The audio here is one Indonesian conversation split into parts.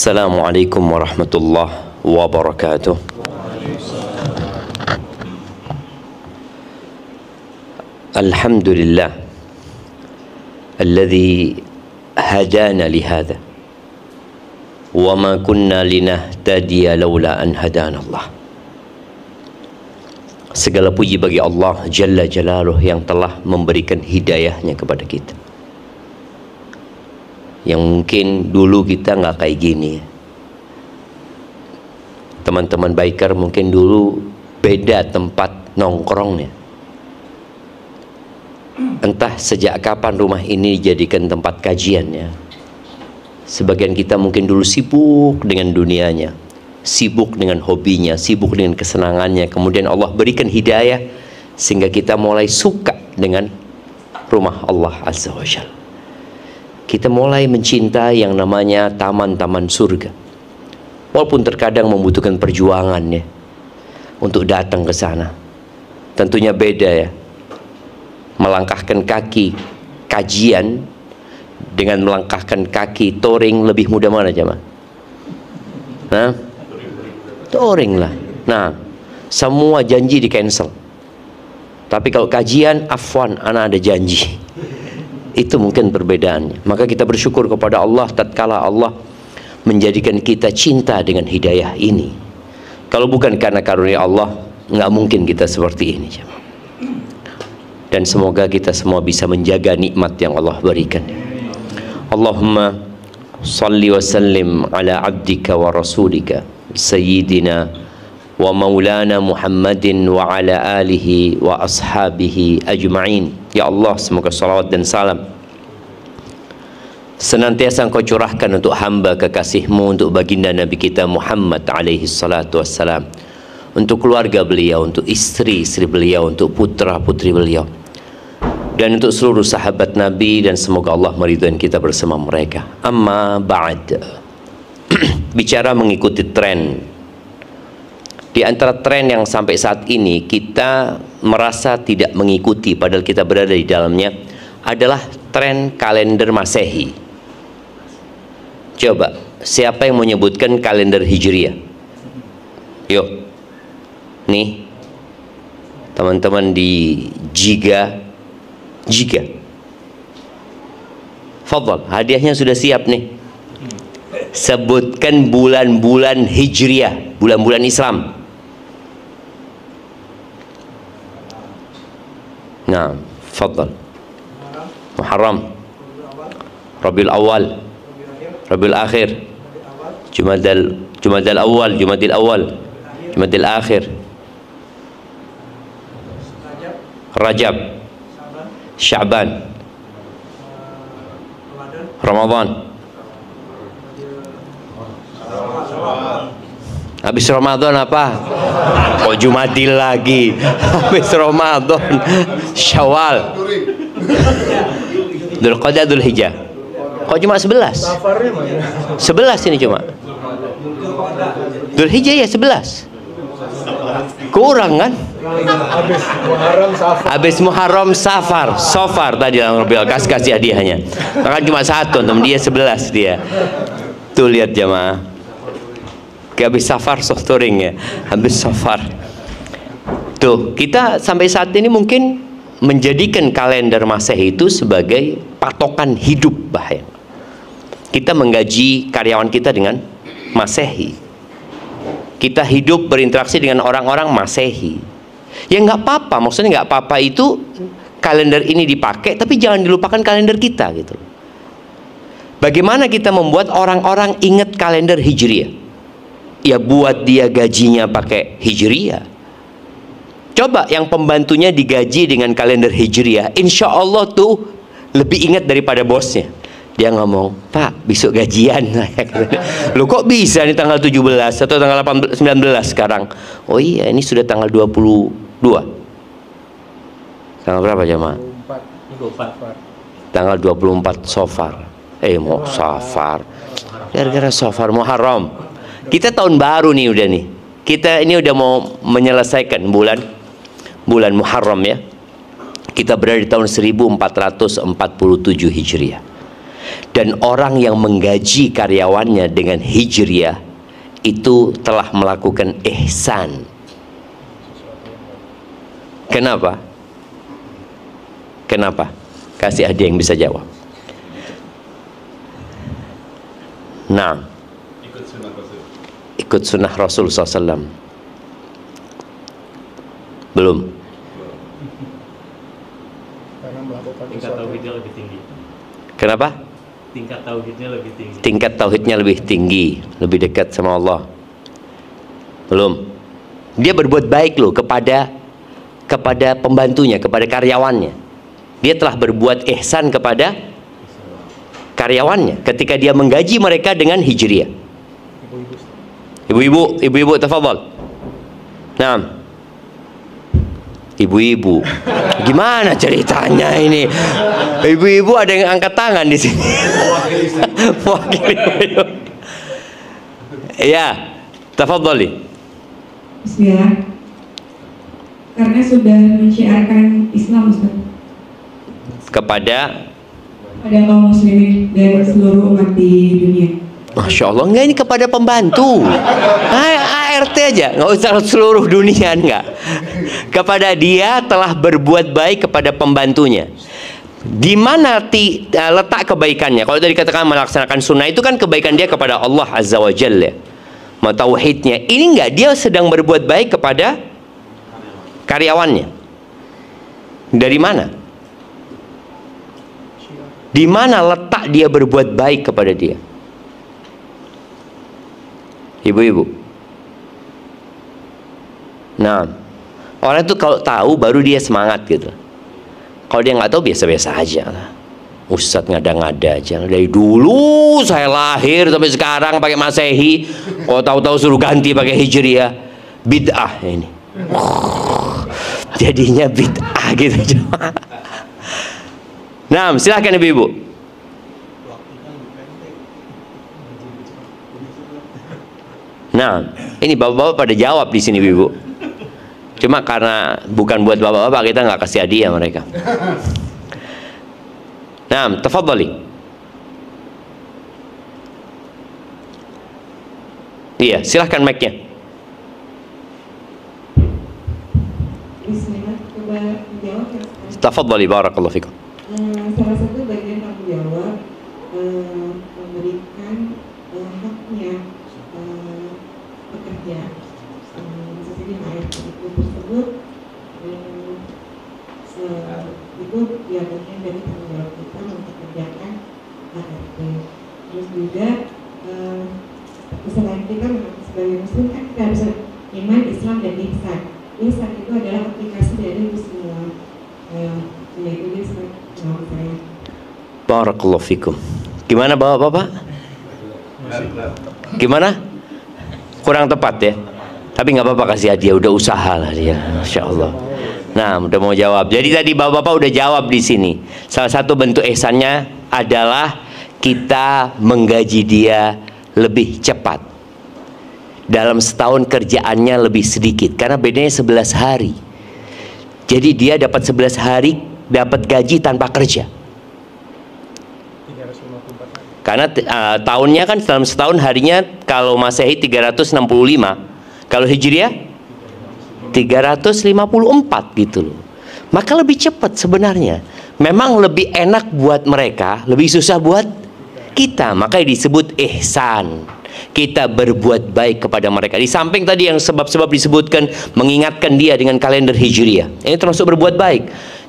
Assalamualaikum warahmatullahi wabarakatuh. Alhamdulillah alladzi hadana lihada wa ma kunna linahtadiya laula an hadana Allah. Segala puji bagi Allah Jalla Jalaluh yang telah memberikan hidayahnya kepada kita, yang mungkin dulu kita nggak kayak gini. Teman-teman biker mungkin dulu beda tempat nongkrongnya. Entah sejak kapan rumah ini dijadikan tempat kajiannya. Sebagian kita mungkin dulu sibuk dengan dunianya, sibuk dengan hobinya, sibuk dengan kesenangannya. Kemudian Allah berikan hidayah sehingga kita mulai suka dengan rumah Allah Azza wa Jalla. Kita mulai mencintai yang namanya taman-taman surga. Walaupun terkadang membutuhkan perjuangan ya untuk datang ke sana. Tentunya beda ya, melangkahkan kaki kajian dengan melangkahkan kaki touring, lebih mudah mana jemaah? Nah, touring lah. Nah, semua janji di cancel. Tapi kalau kajian, afwan, ana ada janji. Itu mungkin perbedaannya. Maka kita bersyukur kepada Allah tatkala Allah menjadikan kita cinta dengan hidayah ini. Kalau bukan karena karunia Allah, nggak mungkin kita seperti ini. Dan semoga kita semua bisa menjaga nikmat yang Allah berikan. Allahumma salli wa sallim ala abdika wa rasulika sayyidina wa maulana Muhammadin wa ala alihi wa ashabihi ajma'in. Ya Allah, semoga salawat dan salam senantiasa Engkau curahkan untuk hamba kekasih-Mu, untuk baginda Nabi kita Muhammad alaihi salatu wassalam, untuk keluarga beliau, untuk istri-istri beliau, untuk putra-putri beliau, dan untuk seluruh sahabat Nabi, dan semoga Allah meridhai kita bersama mereka. Amma ba'd. Bicara mengikuti tren, di antara tren yang sampai saat ini kita merasa tidak mengikuti padahal kita berada di dalamnya adalah tren kalender Masehi. Coba, siapa yang menyebutkan kalender Hijriah? Yuk. Nih. Teman-teman di Jiga. Fadhal, hadiahnya sudah siap nih. Sebutkan bulan-bulan Hijriah, bulan-bulan Islam. Nah, fadhal. Muharram, Rabiul Awal, Rabiul Akhir, Jumadil Awal, Jumadil Akhir, Rajab, Sya'ban, Ramadan. Habis Ramadan apa? Kok Jumadil lagi? Habis Ramadan, Syawal, Dzulqa'dah, Dzulhijjah. Kok cuma 11? 11 ini cuma. Dzulhijjah ya 11. Kurang kan? Habis Muharram, Safar tadi yang Rabiul kasih hadiahnya. Maka cuma satu, teman dia 11 dia. Tuh lihat jemaah. Habis Safar touring ya. Habis Safar. Tuh, kita sampai saat ini mungkin menjadikan kalender Masehi itu sebagai patokan hidup bahaya. Kita menggaji karyawan kita dengan Masehi. Kita hidup berinteraksi dengan orang-orang Masehi. Ya nggak apa-apa, maksudnya nggak apa-apa itu kalender ini dipakai, tapi jangan dilupakan kalender kita gitu. Bagaimana kita membuat orang-orang ingat kalender Hijriah? Ya buat dia gajinya pakai Hijriah. Coba yang pembantunya digaji dengan kalender Hijriah, insya Allah tuh lebih ingat daripada bosnya. Dia ngomong, Pak, besok gajian. Loh kok bisa nih tanggal 17 atau tanggal 19 sekarang? Oh iya, ini sudah tanggal 22. Tanggal berapa jemaah? 24. Tanggal 24 Safar. Mau Safar. Gara-gara Safar Muharram. Kita tahun baru nih udah nih. Kita ini udah mau menyelesaikan bulan Muharram ya. Kita berada di tahun 1447 Hijriah. Dan orang yang menggaji karyawannya dengan hijriah itu telah melakukan ihsan. Kenapa? Kenapa? Kasih hadiah yang bisa jawab. Nah, ikut sunnah Rasul SAW. Belum. Tingkat tauhidnya lebih tinggi. Kenapa? Tingkat tauhidnya lebih tinggi. Tingkat tauhidnya lebih tinggi, lebih dekat sama Allah. Belum. Dia berbuat baik loh kepada pembantunya, kepada karyawannya. Dia telah berbuat ihsan kepada karyawannya ketika dia menggaji mereka dengan hijriah. Ibu-ibu tafadhal. Nah, ibu-ibu, gimana ceritanya ini? Ibu-ibu ada yang angkat tangan di sini. Wakil ibu-ibu. Ya, tafadhali. Bismillah. Karena sudah menciarkan Islam, Ustaz, kepada kaum muslimin dan seluruh umat di dunia. Masya Allah, enggak, ini kepada pembantu. ART aja, nggak usah seluruh dunia, enggak. Kepada dia telah berbuat baik kepada pembantunya. Di mana letak kebaikannya? Kalau tadi katakan melaksanakan sunnah, itu kan kebaikan dia kepada Allah Azza wa Jalla, tauhidnya. Ini enggak, dia sedang berbuat baik kepada karyawannya. Dari mana? Di mana letak dia berbuat baik kepada dia? Ibu-ibu. Nah, orang itu kalau tahu baru dia semangat gitu. Kalau dia nggak tahu, biasa-biasa aja lah. Ustadz ngada-ngada aja. Dari dulu saya lahir sampai sekarang pakai Masehi, kalau tahu-tahu suruh ganti pakai Hijriah, bid'ah ini. Jadinya bid'ah gitu. Nah, silahkan ibu-ibu. Nah, ini bapak-bapak pada jawab di sini, ibu. Cuma karena bukan buat bapak-bapak, kita nggak kasih hadiah mereka. Nah, tafadhali. Iya, silahkan mic-nya. Bismillah, coba menjawab ya, Ustaz. Tafadhali, barakallahu fikum. Salah satu bagian tanggung jawab memberikan haknya pekerja, bisa jadi HRT itu tersebut, itu ya bagian dari tanggung jawab kita untuk kerjakan HRT. Terus juga selain kita sebagai muslim kan kita harus iman, Islam, dan ihsan. Ihsan itu adalah aplikasi dari itu semua. Yaitu dia menurut saya. Barakallahu fikum. Gimana bapak-bapak? Gimana? Kurang tepat ya? Tapi nggak apa-apa, kasih hadiah, udah usaha lah dia, Masya Allah. Nah, udah mau jawab. Jadi tadi bapak-bapak udah jawab di sini. Salah satu bentuk ihsannya adalah kita menggaji dia lebih cepat. Dalam setahun kerjaannya lebih sedikit, karena bedanya 11 hari. Jadi dia dapat 11 hari dapat gaji tanpa kerja. Karena tahunnya kan dalam setahun harinya kalau Masehi 365, kalau Hijriah 354 gitu loh. Maka lebih cepat sebenarnya. Memang lebih enak buat mereka, lebih susah buat kita. Makanya disebut ihsan. Kita berbuat baik kepada mereka. Di samping tadi yang sebab-sebab disebutkan, mengingatkan dia dengan kalender Hijriah. Ini termasuk berbuat baik.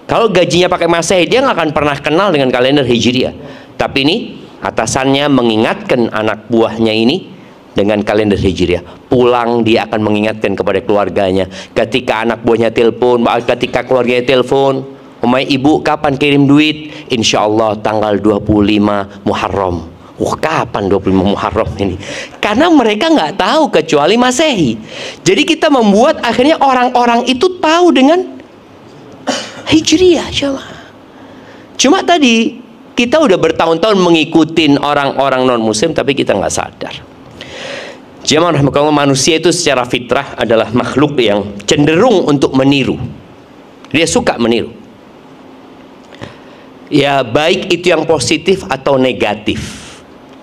Kalau gajinya pakai Masehi, dia nggak akan pernah kenal dengan kalender Hijriah. Tapi ini atasannya mengingatkan anak buahnya ini dengan kalender Hijriah. Pulang dia akan mengingatkan kepada keluarganya. Ketika anak buahnya telepon, ketika keluarganya telepon, "Umay ibu kapan kirim duit?" Insya Allah tanggal 25 Muharram. Kapan 25 Muharram ini? Karena mereka nggak tahu kecuali Masehi. Jadi kita membuat akhirnya orang-orang itu tahu dengan Hijriah. Cuma tadi kita udah bertahun-tahun mengikutin orang-orang non-muslim, tapi kita nggak sadar. Jemaah rahmatullah, manusia itu secara fitrah adalah makhluk yang cenderung untuk meniru. Dia suka meniru. Ya, baik itu yang positif atau negatif,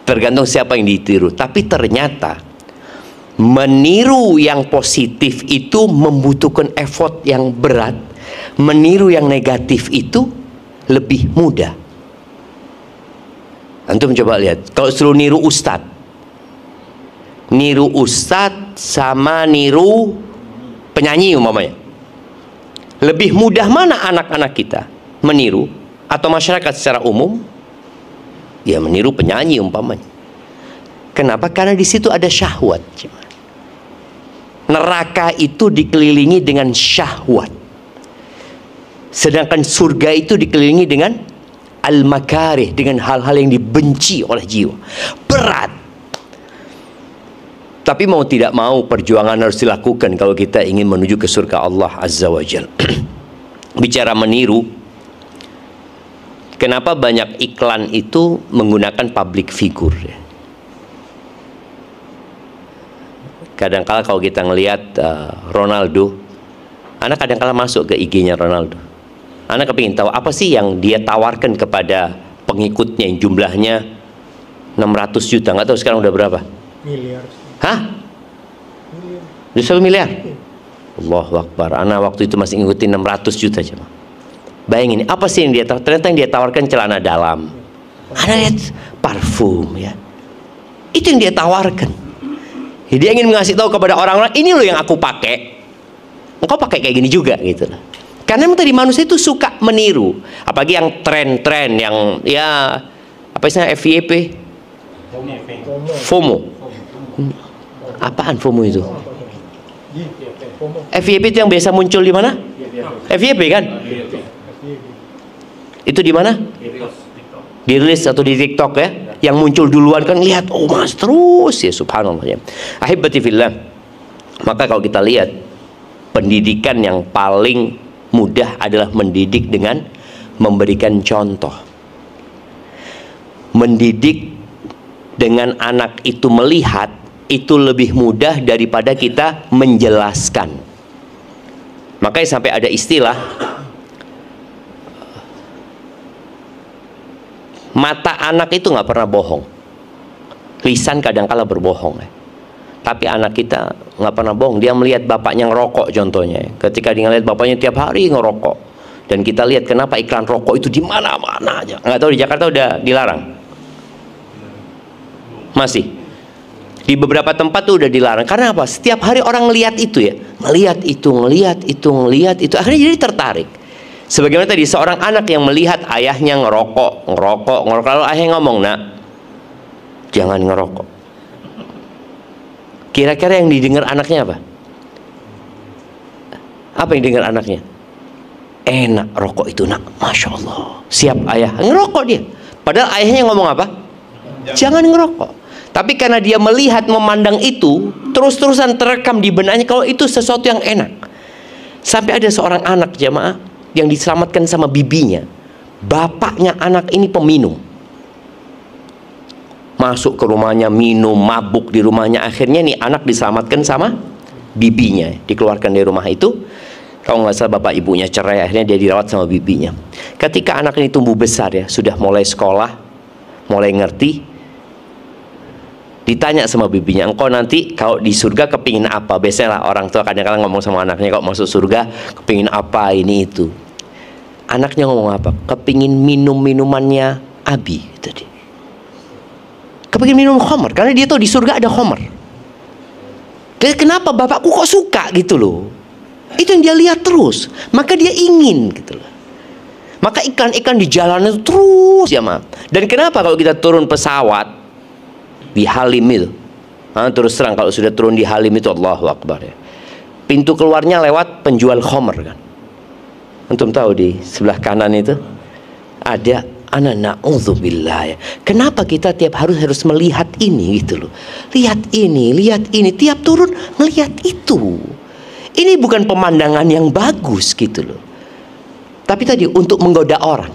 tergantung siapa yang ditiru. Tapi ternyata meniru yang positif itu membutuhkan effort yang berat. Meniru yang negatif itu lebih mudah. Antum coba lihat, kalau suruh niru ustadz sama niru penyanyi umpamanya, lebih mudah mana anak-anak kita meniru atau masyarakat secara umum? Ya meniru penyanyi umpamanya. Kenapa? Karena di situ ada syahwat. Neraka itu dikelilingi dengan syahwat, sedangkan surga itu dikelilingi dengan al-makarih, dengan hal-hal yang dibenci oleh jiwa. Berat. Tapi mau tidak mau perjuangan harus dilakukan kalau kita ingin menuju ke surga Allah Azza wa Jalla. Bicara meniru, kenapa banyak iklan itu menggunakan public figure? Kadangkala kalau kita ngelihat Ronaldo, anak kadangkala masuk ke IG-nya Ronaldo. Anak kepingin tahu apa sih yang dia tawarkan kepada pengikutnya yang jumlahnya 600 juta. Nggak tahu sekarang udah berapa? Miliar. Hah? Udah 1 miliar? Allahu Akbar. Anak waktu itu masih ngikutin 600 juta aja. Bayangin, apa sih yang dia tawarkan? Ternyata yang dia tawarkan celana dalam. Ada lihat parfum ya. Itu yang dia tawarkan. Dia ingin mengasih tahu kepada orang-orang, ini loh yang aku pakai. Engkau pakai kayak gini juga gitu. Karena memang tadi manusia itu suka meniru. Apalagi yang tren-tren yang ya apa istilahnya FYP? FOMO. Apaan FOMO itu? FYP itu yang biasa muncul di mana? FYP kan? Itu di mana? Di Reels atau di TikTok ya, yang muncul duluan kan, lihat, oh mas terus ya, subhanallah ya. Ahibati fillah, maka kalau kita lihat pendidikan yang paling mudah adalah mendidik dengan memberikan contoh. Mendidik dengan anak itu melihat itu lebih mudah daripada kita menjelaskan. Makanya sampai ada istilah mata anak itu nggak pernah bohong, lisan kadangkala berbohong ya. Tapi anak kita nggak pernah bohong. Dia melihat bapaknya ngerokok contohnya. Ketika dia ngelihat bapaknya tiap hari ngerokok, dan kita lihat kenapa iklan rokok itu di mana-mana aja. Nggak tahu di Jakarta udah dilarang? Masih di beberapa tempat tuh udah dilarang. Karena apa? Setiap hari orang ngelihat itu ya, ngelihat itu, akhirnya jadi tertarik. Sebagaimana tadi seorang anak yang melihat ayahnya ngerokok, lalu ayahnya ngomong, nak, jangan ngerokok. Kira-kira yang didengar anaknya apa? Apa yang didengar anaknya? Enak rokok itu nak, masya Allah. Siap ayah, ngerokok dia. Padahal ayahnya ngomong apa? Jangan ngerokok. Tapi karena dia melihat, memandang itu, terus-terusan terekam di benaknya kalau itu sesuatu yang enak. Sampai ada seorang anak jamaah yang diselamatkan sama bibinya. Bapaknya anak ini peminum, masuk ke rumahnya minum, mabuk di rumahnya. Akhirnya nih anak diselamatkan sama bibinya, dikeluarkan dari rumah itu. Kalau nggak salah bapak ibunya cerai, akhirnya dia dirawat sama bibinya. Ketika anak ini tumbuh besar ya, sudah mulai sekolah, mulai ngerti, ditanya sama bibinya, engkau nanti kalau di surga kepingin apa? Biasanya lah orang tua kadang-kadang ngomong sama anaknya, kalau masuk surga kepingin apa ini itu. Anaknya ngomong apa? Kepingin minum minumannya Abi tadi. Kepingin minum khamar, karena dia tahu di surga ada khamar. Dan kenapa bapakku kok suka gitu loh? Itu yang dia lihat terus, maka dia ingin gitu loh. Maka iklan-iklan di jalanan itu terus ya ma. Dan kenapa kalau kita turun pesawat di Halim itu, terus terang kalau sudah turun di Halim itu, Allahu Akbar ya, pintu keluarnya lewat penjual khamar kan. Antum tahu di sebelah kanan itu ada na'udzubillah ya. Kenapa kita tiap harus melihat ini gitu loh. Lihat ini, tiap turun melihat itu. Ini bukan pemandangan yang bagus gitu loh. Tapi tadi untuk menggoda orang.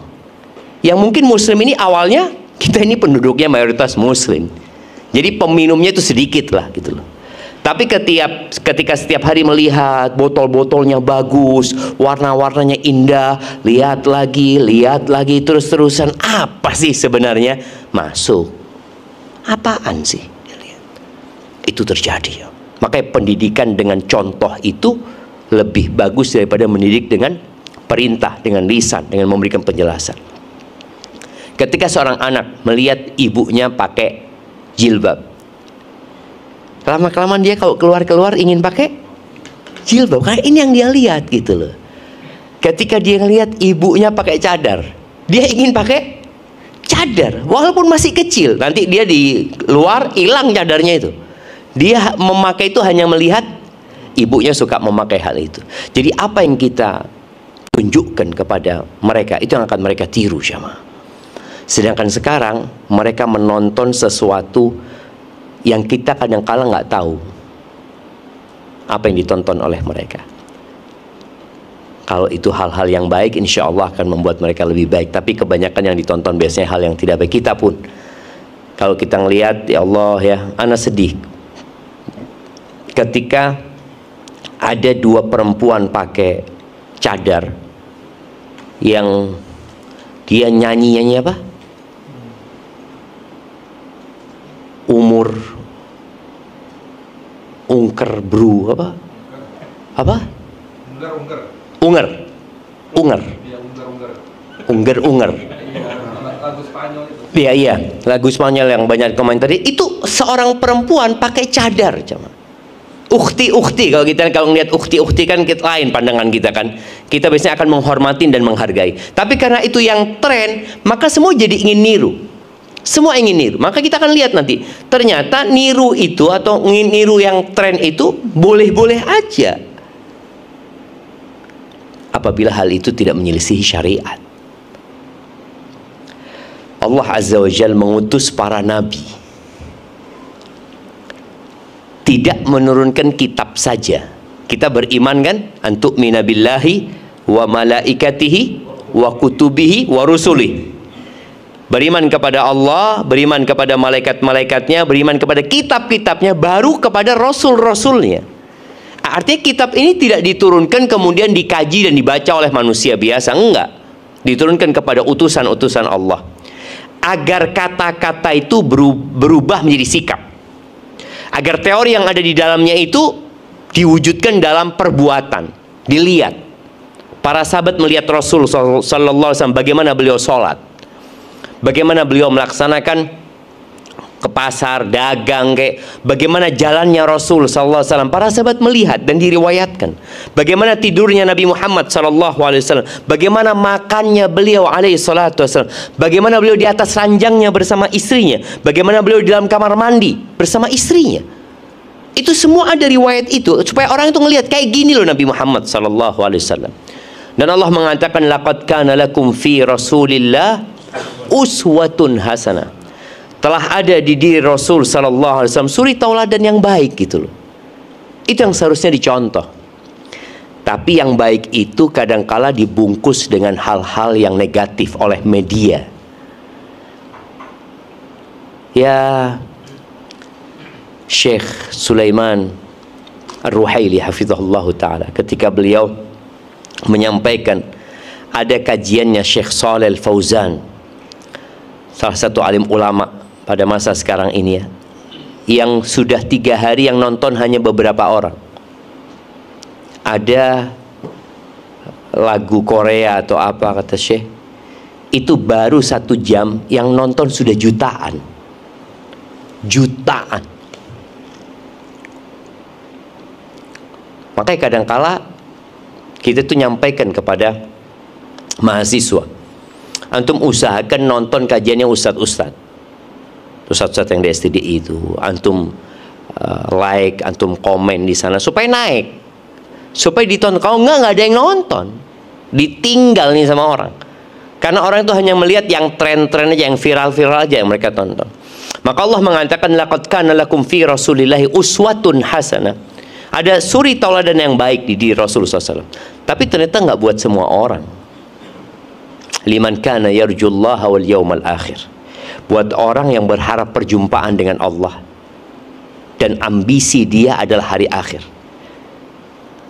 Yang mungkin muslim ini awalnya, kita ini penduduknya mayoritas muslim. Jadi peminumnya itu sedikit lah gitu loh. Tapi ketika setiap hari melihat botol-botolnya bagus, warna-warnanya indah, lihat lagi, terus-terusan, apa sih sebenarnya masuk? Apaan sih? Itu terjadi. Makanya pendidikan dengan contoh itu lebih bagus daripada mendidik dengan perintah, dengan lisan, dengan memberikan penjelasan. Ketika seorang anak melihat ibunya pakai jilbab, lama-kelamaan dia kalau keluar ingin pakai jilbab, karena ini yang dia lihat gitu loh. Ketika dia ngelihat ibunya pakai cadar, dia ingin pakai cadar walaupun masih kecil. Nanti dia di luar hilang cadarnya itu. Dia memakai itu hanya melihat ibunya suka memakai hal itu. Jadi apa yang kita tunjukkan kepada mereka, itu yang akan mereka tiru, jamaah. Sedangkan sekarang mereka menonton sesuatu yang kita kadang-kala nggak tahu apa yang ditonton oleh mereka. Kalau itu hal-hal yang baik, insya Allah akan membuat mereka lebih baik. Tapi kebanyakan yang ditonton biasanya hal yang tidak baik. Kita pun, kalau kita ngelihat, ya Allah ya, ana sedih ketika ada dua perempuan pakai cadar yang dia nyanyi apa? Umur ungker bru apa? Unger. Lagu Spanyol itu. Iya, lagu Spanyol yang banyak komentar itu seorang perempuan pakai cadar, cuman. Ukhti kalau ngelihat ukhti kan kita lain pandangan kita kan. Kita biasanya akan menghormati dan menghargai. Tapi karena itu yang tren, maka semua jadi ingin niru. Semua ingin niru. Maka kita akan lihat nanti, ternyata niru itu atau niru yang tren itu boleh-boleh aja, apabila hal itu tidak menyelisihi syariat. Allah Azza wa Jalla mengutus para nabi, tidak menurunkan kitab saja. Kita beriman kan, antu'mina billahi wa malaikatihi wa kutubihi wa rusulihi. Beriman kepada Allah, beriman kepada malaikat-malaikatnya, beriman kepada kitab-kitabnya, baru kepada rasul-rasulnya. Artinya kitab ini tidak diturunkan kemudian dikaji dan dibaca oleh manusia biasa, enggak. Diturunkan kepada utusan-utusan Allah, agar kata-kata itu berubah menjadi sikap, agar teori yang ada di dalamnya itu diwujudkan dalam perbuatan, dilihat. Para sahabat melihat Rasul sallallahu alaihi wasallam, bagaimana beliau sholat, bagaimana beliau melaksanakan ke pasar, dagang, bagaimana jalannya Rasul sallallahu alaihi wasallam. Para sahabat melihat dan diriwayatkan bagaimana tidurnya Nabi Muhammad sallallahu alaihi wasallam, bagaimana makannya beliau alaihi salatu wasallam, bagaimana beliau di atas ranjangnya bersama istrinya, bagaimana beliau di dalam kamar mandi bersama istrinya. Itu semua ada riwayat itu, supaya orang itu ngelihat kayak gini loh Nabi Muhammad sallallahu alaihi wasallam. Dan Allah mengatakan, laqad kana lakum fi Rasulillah uswatun hasanah. Telah ada di diri Rasul sallallahu alaihi wasallam suri tauladan yang baik gitu loh. Itu yang seharusnya dicontoh. Tapi yang baik itu kadangkala dibungkus dengan hal-hal yang negatif oleh media. Ya, Syekh Sulaiman Ar-Ruhaili hafizahullah ta'ala, ketika beliau menyampaikan ada kajiannya Syekh Shalih Al-Fauzan, salah satu alim ulama pada masa sekarang ini ya, yang sudah 3 hari yang nonton hanya beberapa orang. Ada lagu Korea atau apa kata Syekh, itu baru 1 jam yang nonton sudah jutaan. Makanya kadangkala kita tuh nyampaikan kepada mahasiswa, antum usahakan nonton kajiannya ustadz-ustadz yang di STDI itu, antum like, antum komen di sana supaya naik, supaya ditonton. Kalau nggak ada yang nonton, ditinggal nih sama orang, karena orang itu hanya melihat yang tren-tren aja, yang viral-viral aja yang mereka tonton. Maka Allah mengatakan, laqad kana lakum fi Rasulillahi uswatun hasanah. Ada suri tauladan yang baik di diri Rasulullah SAW. Tapi ternyata nggak buat semua orang. Liman kana yarjullaha wal yawmal akhir. Buat orang yang berharap perjumpaan dengan Allah dan ambisi dia adalah hari akhir.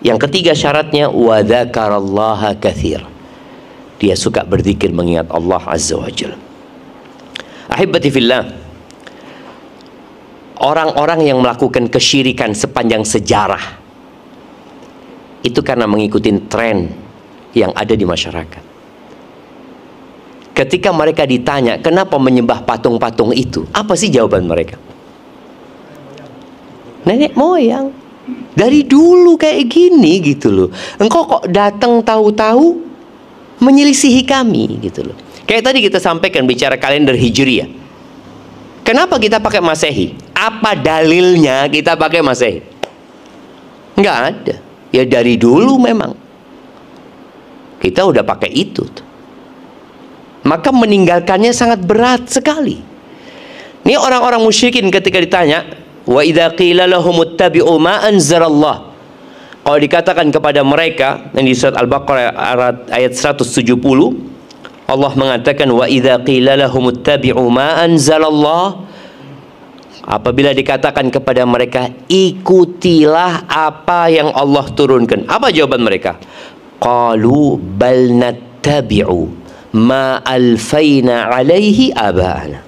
Yang ketiga syaratnya wa dzakarallaha katsir. Dia suka berzikir mengingat Allah Azza wa Jalla. Ahibati fillah, orang-orang yang melakukan kesyirikan sepanjang sejarah itu karena mengikuti tren yang ada di masyarakat. Ketika mereka ditanya kenapa menyembah patung-patung itu, apa sih jawaban mereka? Nenek moyang dari dulu kayak gini gitu loh. Engkau kok datang tahu-tahu menyelisihi kami gitu loh. Kayak tadi kita sampaikan bicara kalender Hijriah. Kenapa kita pakai Masehi? Apa dalilnya kita pakai Masehi? Nggak ada. Ya dari dulu memang kita udah pakai itu tuh. Maka meninggalkannya sangat berat sekali. Ini orang-orang musyrikin ketika ditanya, wa idza qila lahum ittabi'u ma anzalallah. Kalau dikatakan kepada mereka, yang di surat Al-Baqarah ayat 170, Allah mengatakan wa idza qila lahum ittabi'u ma anzalallah. Apabila dikatakan kepada mereka, ikutilah apa yang Allah turunkan. Apa jawaban mereka? Qalu bal nattabi'u ma alfaina alaihi aba'ana.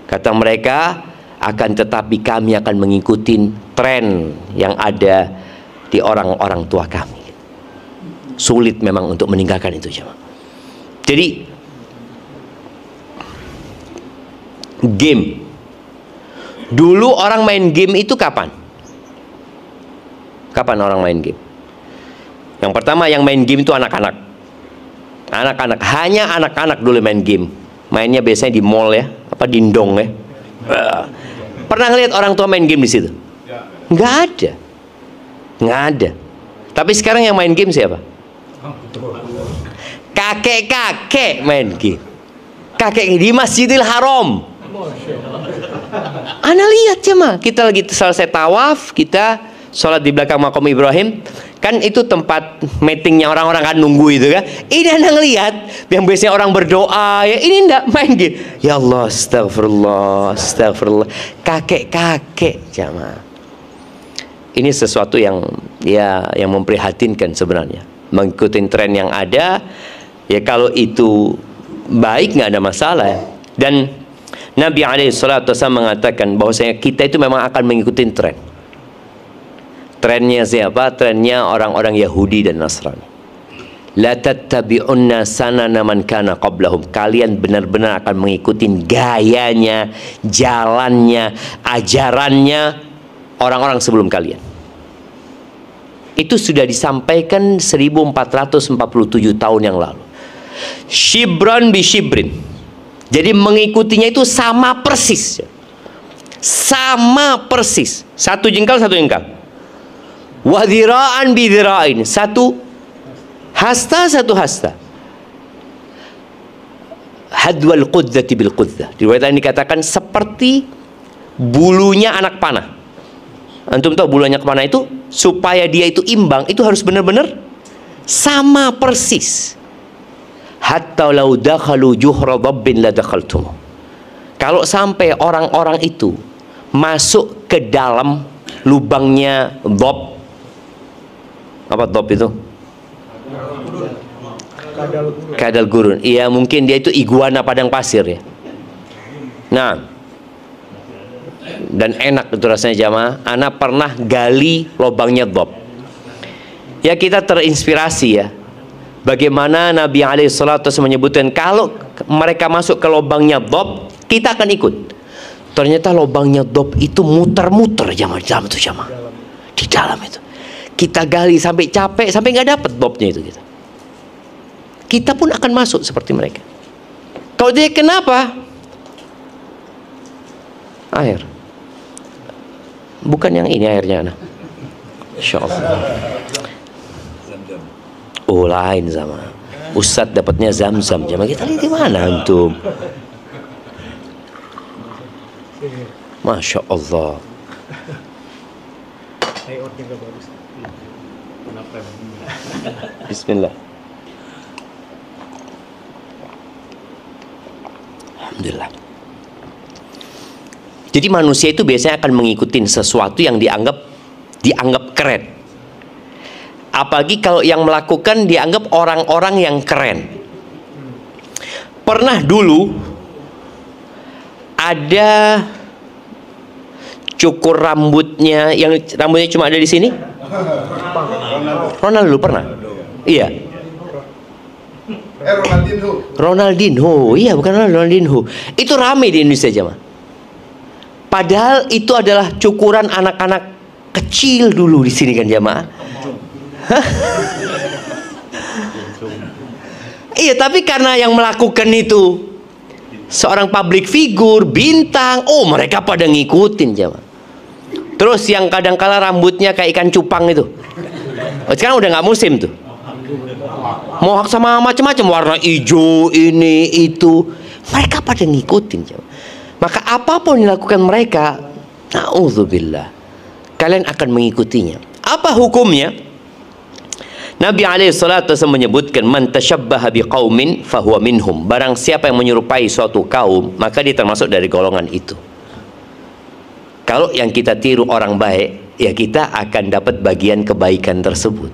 Kata mereka, akan tetapi kami akan mengikuti tren yang ada di orang-orang tua kami. Sulit memang untuk meninggalkan itu, jemaah. Jadi game, dulu orang main game itu kapan? Kapan orang main game? Yang pertama yang main game itu anak-anak. Anak-anak, hanya anak-anak dulu main game. Mainnya biasanya di mall ya, apa dindong ya. Pernah ngeliat orang tua main game di situ? Nggak ada, nggak ada. Tapi sekarang yang main game siapa? Kakek-kakek main game. Kakek di Masjidil Haram. Ana lihat jemaah, kita lagi selesai tawaf, kita sholat di belakang makam Ibrahim. Kan itu tempat meetingnya orang-orang kan nunggu itu kan. Ini Anda ngelihat yang biasanya orang berdoa ya, ini enggak main game. Ya Allah, astagfirullah, astagfirullah. Kakek-kakek jamaah. Ini sesuatu yang ya yang memprihatinkan sebenarnya. Mengikuti tren yang ada, ya kalau itu baik nggak ada masalah. Dan Nabi SAW mengatakan bahwasanya kita itu memang akan mengikuti tren. Trennya siapa? Trennya orang-orang Yahudi dan Nasrani. La tattabi'unna sanana man kana qablahum. Kalian benar-benar akan mengikuti gayanya, jalannya, ajarannya orang-orang sebelum kalian. Itu sudah disampaikan 1447 tahun yang lalu. Shibran bi shibrin. Jadi mengikutinya itu sama persis. Sama persis. Satu jengkal, satu jengkal. Wadhira'an bidhira'in, satu hasta, satu hasta. Hadwal qudzati bil qudzah. Di riwayat ini dikatakan seperti bulunya anak panah. Antum tahu bulunya anak panah itu supaya dia itu imbang, itu harus benar-benar sama persis. Hatta law dakhalu juhra dhabbin la dakhaltum. Kalau sampai orang-orang itu masuk ke dalam lubangnya dhab. Apa dhab itu? Kadal gurun. Iya, mungkin dia itu iguana padang pasir ya. Nah, dan enak itu rasanya jamaah. Ana pernah gali lubangnya dhab. Ya kita terinspirasi ya. Bagaimana Nabi SAW menyebutkan kalau mereka masuk ke lubangnya dhab, kita akan ikut. Ternyata lubangnya dhab itu muter-muter jamaah di dalam itu jamaah. Di dalam itu. Kita gali sampai capek, sampai nggak dapat dhobnya itu kita. Kita pun akan masuk seperti mereka. Kalau dia kenapa? Air. Bukan yang ini airnya, nah. Insya Allah. Oh lain sama. Ustadz dapatnya zam-zam. Jamaah kita lihat di mana antum? Masya Allah. Bismillah. Alhamdulillah. Jadi manusia itu biasanya akan mengikuti sesuatu yang dianggap keren. Apalagi kalau yang melakukan dianggap orang-orang yang keren. Pernah dulu ada cukur rambutnya, yang rambutnya cuma ada di sini. Ronaldo pernah? Iya. Ronaldinho, iya bukan Ronaldinho. Itu rame di Indonesia jemaah. Padahal itu adalah cukuran anak-anak kecil dulu di sini kan jemaah. Iya, tapi karena yang melakukan itu seorang public figure, bintang, oh mereka pada ngikutin jemaah. Terus yang kadang-kala rambutnya kayak ikan cupang itu, sekarang udah nggak musim tuh. Mohak sama macam-macam, warna hijau ini itu, mereka pada ngikutin jemaah. Maka apapun yang dilakukan mereka, na'udzubillah, kalian akan mengikutinya. Apa hukumnya? Nabi alaihissalatu menyebutkan, man tashabbaha biqaumin fahuwa minhum. Barang siapa yang menyerupai suatu kaum, maka dia termasuk dari golongan itu. Kalau yang kita tiru orang baik, ya kita akan dapat bagian kebaikan tersebut.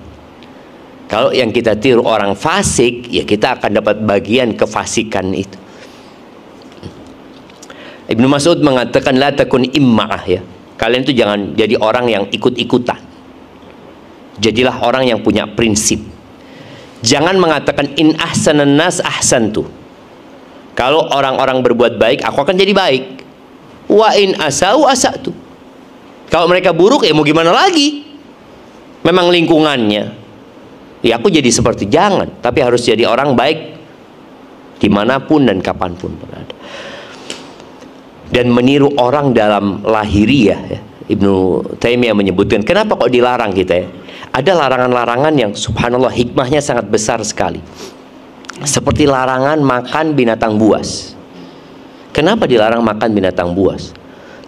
Kalau yang kita tiru orang fasik, ya kita akan dapat bagian kefasikan itu. Ibnu Mas'ud mengatakan, la takun imma'ah, ya. Kalian itu jangan jadi orang yang ikut-ikutan. Jadilah orang yang punya prinsip. Jangan mengatakan in ahsanan nas ahsantu. Kalau orang-orang berbuat baik, aku akan jadi baik. Wa in asau asatu. Kalau mereka buruk, ya mau gimana lagi? Memang lingkungannya. Ya aku jadi seperti, jangan. Tapi harus jadi orang baik dimanapun dan kapanpun berada. Dan meniru orang dalam lahiriah, ya. Ibnu Taimiyah menyebutkan, kenapa kok dilarang kita ya? Ada larangan-larangan yang subhanallah hikmahnya sangat besar sekali. Seperti larangan makan binatang buas. Kenapa dilarang makan binatang buas?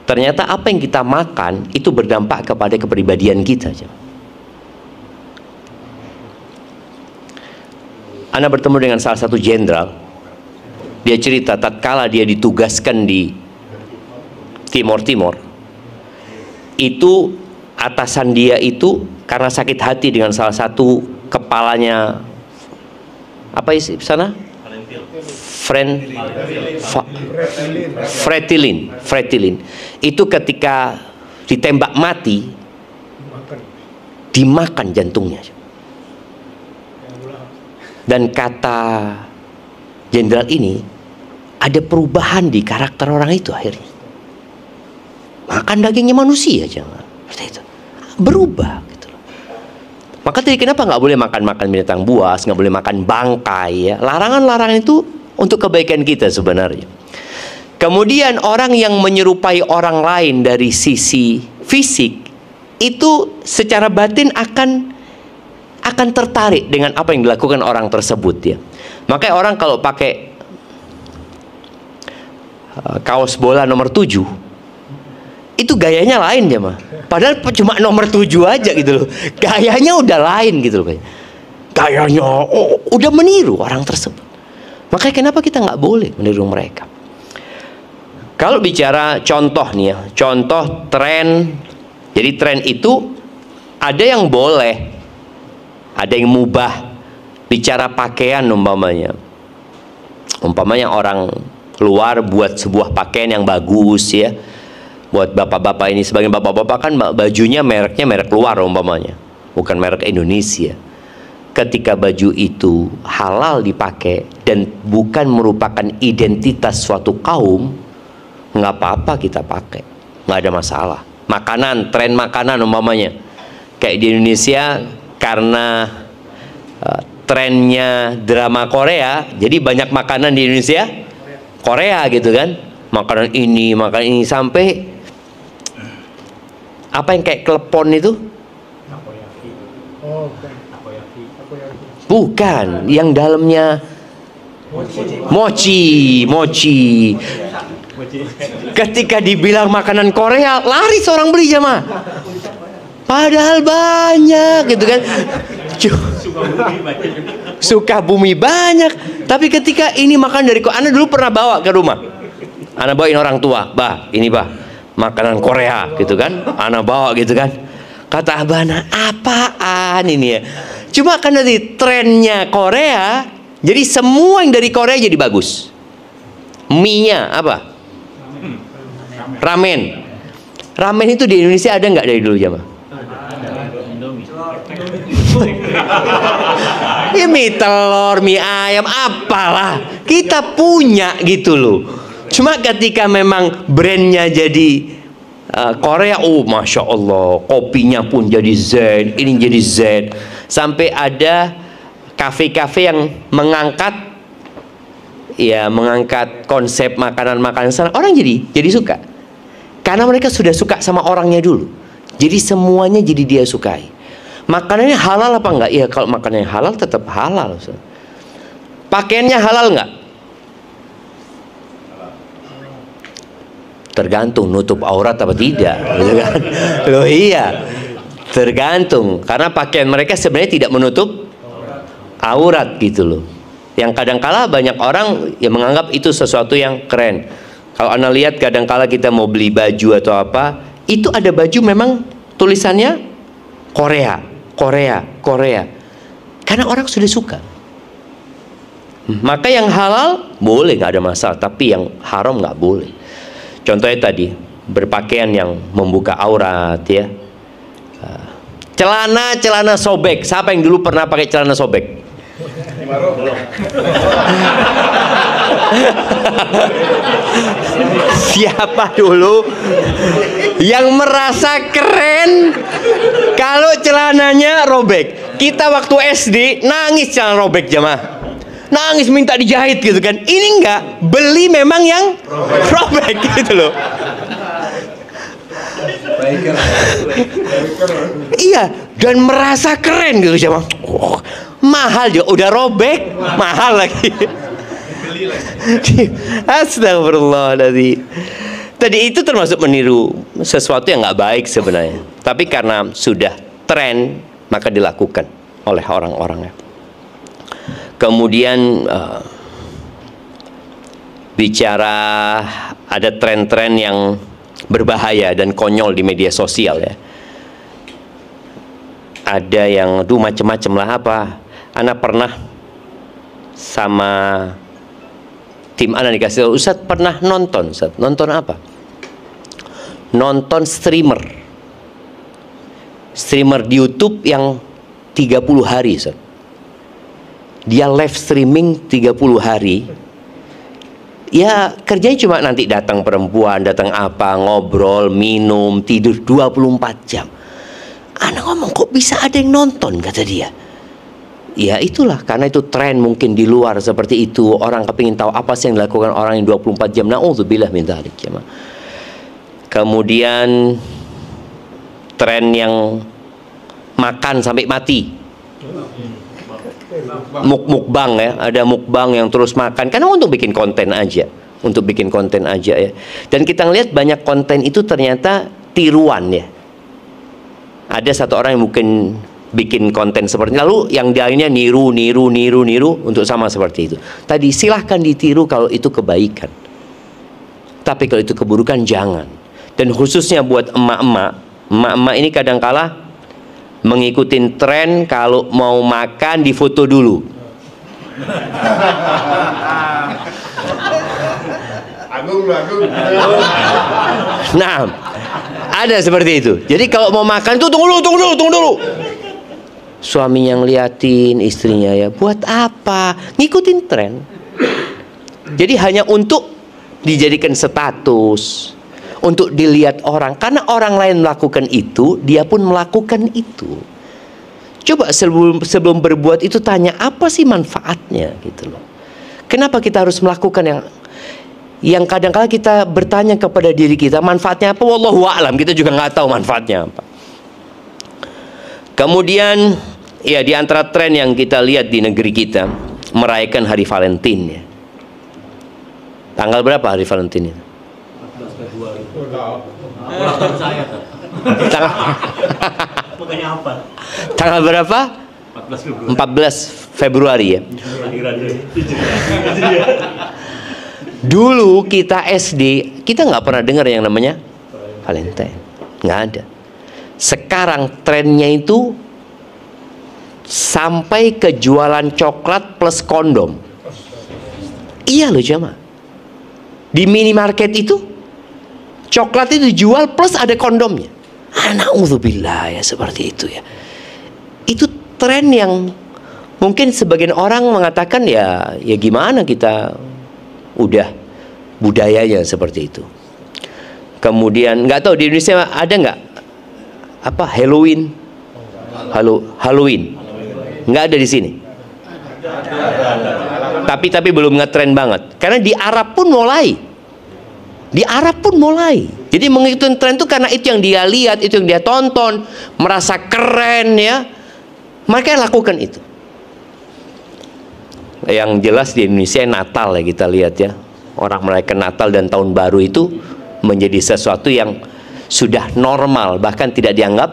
Ternyata apa yang kita makan itu berdampak kepada kepribadian kita. Ana bertemu dengan salah satu jenderal. Dia cerita tatkala dia ditugaskan di Timor, itu atasan dia itu karena sakit hati dengan salah satu kepalanya, apa isi sana? Fretilin. Itu ketika ditembak mati, dimakan jantungnya. Dan kata jenderal ini, ada perubahan di karakter orang itu akhirnya. Makan dagingnya manusia jangan seperti itu, berubah gitu loh. Maka tadi kenapa nggak boleh makan binatang buas, nggak boleh makan bangkai ya? Larangan-larangan itu untuk kebaikan kita sebenarnya. Kemudian orang yang menyerupai orang lain dari sisi fisik itu secara batin akan tertarik dengan apa yang dilakukan orang tersebut ya. Makanya orang kalau pakai kaos bola nomor 7 itu gayanya lain ya mah. Padahal cuma nomor 7 aja gitu loh. Gayanya udah lain gitu loh. Gayanya udah meniru orang tersebut. Makanya kenapa kita nggak boleh meniru mereka? Kalau bicara contoh nih ya, contoh tren. Jadi tren itu ada yang boleh, ada yang mubah. Bicara pakaian umpamanya orang luar buat sebuah pakaian yang bagus ya. Buat bapak-bapak ini, sebagian bapak-bapak kan bajunya mereknya merek luar umpamanya, bukan merek Indonesia. Ketika baju itu halal dipakai dan bukan merupakan identitas suatu kaum, nggak apa-apa kita pakai, nggak ada masalah. Makanan, tren makanan umpamanya, kayak di Indonesia karena trennya drama Korea, jadi banyak makanan di Indonesia Korea gitu kan, makanan ini sampai apa yang kayak klepon itu? Bukan, yang dalamnya mochi. Ketika dibilang makanan Korea, lari seorang beli jemaah. Padahal banyak gitu kan. Sukabumi banyak. Tapi ketika ini makan dari Anda dulu pernah bawa ke rumah. Anda bawain orang tua, bah, ini bah. makanan Korea gitu kan, ana bawa gitu kan. Kata abana, apaan ini ya? Cuma kan nanti trennya Korea, jadi semua yang dari Korea jadi bagus. Mie-nya apa? Ramen. Ramen itu di Indonesia ada nggak dari dulu jamaah? Ya mie telur, mie ayam, apalah kita punya gitu loh. Cuma ketika memang brandnya jadi Korea, oh masya Allah, kopinya pun jadi Z, ini jadi Z, sampai ada kafe-kafe yang mengangkat konsep makanan-makanan sana, orang jadi suka karena mereka sudah suka sama orangnya dulu, jadi semuanya jadi dia sukai. Makanannya halal apa enggak? Ya kalau makanannya halal tetap halal. Pakaiannya halal enggak? Tergantung nutup aurat apa tidak, gitu kan? Loh iya, tergantung karena pakaian mereka sebenarnya tidak menutup aurat gitu loh. Yang kadangkala banyak orang yang menganggap itu sesuatu yang keren. Kalau Anda lihat kadangkala kita mau beli baju atau apa, itu ada baju memang tulisannya Korea, Korea, Korea. Karena orang sudah suka. Maka yang halal boleh, nggak ada masalah, tapi yang haram nggak boleh. Contohnya tadi berpakaian yang membuka aurat ya. Celana sobek. Siapa yang dulu pernah pakai celana sobek? Siapa dulu yang merasa keren kalau celananya robek? Kita waktu SD nangis celana robek jamaah. Nangis minta dijahit gitu kan. Ini enggak, beli memang yang robek gitu loh. Iya, dan merasa keren gitu sama. Oh, mahal juga, udah robek, mahal lagi. Astagfirullahaladzim. Tadi itu termasuk meniru sesuatu yang nggak baik sebenarnya. Tapi karena sudah tren, maka dilakukan oleh orang-orangnya. Kemudian bicara ada tren-tren yang berbahaya dan konyol di media sosial ya. Ada yang macem-macem lah apa. Ana pernah sama tim Ana dikasih tahu, Ustadz pernah nonton, Ustadz. Nonton apa? Nonton streamer di YouTube yang 30 hari, Ustadz. Dia live streaming 30 hari. Ya kerjanya cuma nanti datang perempuan, datang apa, ngobrol, minum, tidur 24 jam. Anak ngomong kok bisa ada yang nonton, kata dia. Ya itulah, karena itu tren mungkin di luar seperti itu. Orang kepingin tahu apa sih yang dilakukan orang yang 24 jam. Na'udzubillah min dzalik. Kemudian tren yang makan sampai mati. Mukbang ya, ada mukbang yang terus makan karena untuk bikin konten aja, ya. Dan kita ngelihat banyak konten itu ternyata tiruan ya. Ada satu orang yang mungkin bikin konten seperti lalu yang lainnya niru untuk sama seperti itu. Tadi silahkan ditiru kalau itu kebaikan, tapi kalau itu keburukan jangan. Dan khususnya buat emak-emak ini kadangkala mengikutin tren kalau mau makan difoto dulu. Nah, ada seperti itu. Jadi kalau mau makan tuh tunggu dulu. Suaminya ngeliatin istrinya ya, buat apa? Ngikutin tren. Jadi hanya untuk dijadikan status, untuk dilihat orang, karena orang lain melakukan itu, dia pun melakukan itu. Coba sebelum berbuat itu tanya apa sih manfaatnya gitu loh. Kenapa kita harus melakukan yang kadang-kadang kita bertanya kepada diri kita manfaatnya apa? Wallahu a'lam, kita juga nggak tahu manfaatnya apa. Kemudian ya di antara tren yang kita lihat di negeri kita merayakan hari Valentine ya. Tanggal berapa hari Valentine itu? Tanggal berapa? 14 Februari ya. Dulu kita SD, kita nggak pernah dengar yang namanya Valentine. Nggak ada. Sekarang trennya itu sampai ke jualan coklat plus kondom. Iya loh jemaah. Di minimarket itu coklat itu dijual plus ada kondomnya. Na'udzubillah, ya seperti itu ya. Itu tren yang mungkin sebagian orang mengatakan ya gimana, kita udah budayanya seperti itu. Kemudian nggak tahu di Indonesia ada nggak apa Halloween? Halloween nggak ada di sini. Tapi belum ngetren banget. Karena di Arab pun mulai. Jadi mengikuti tren itu karena itu yang dia lihat, itu yang dia tonton, merasa keren ya. Mereka lakukan itu. Yang jelas di Indonesia Natal ya, kita lihat ya. Orang merayakan Natal dan Tahun Baru itu menjadi sesuatu yang sudah normal, bahkan tidak dianggap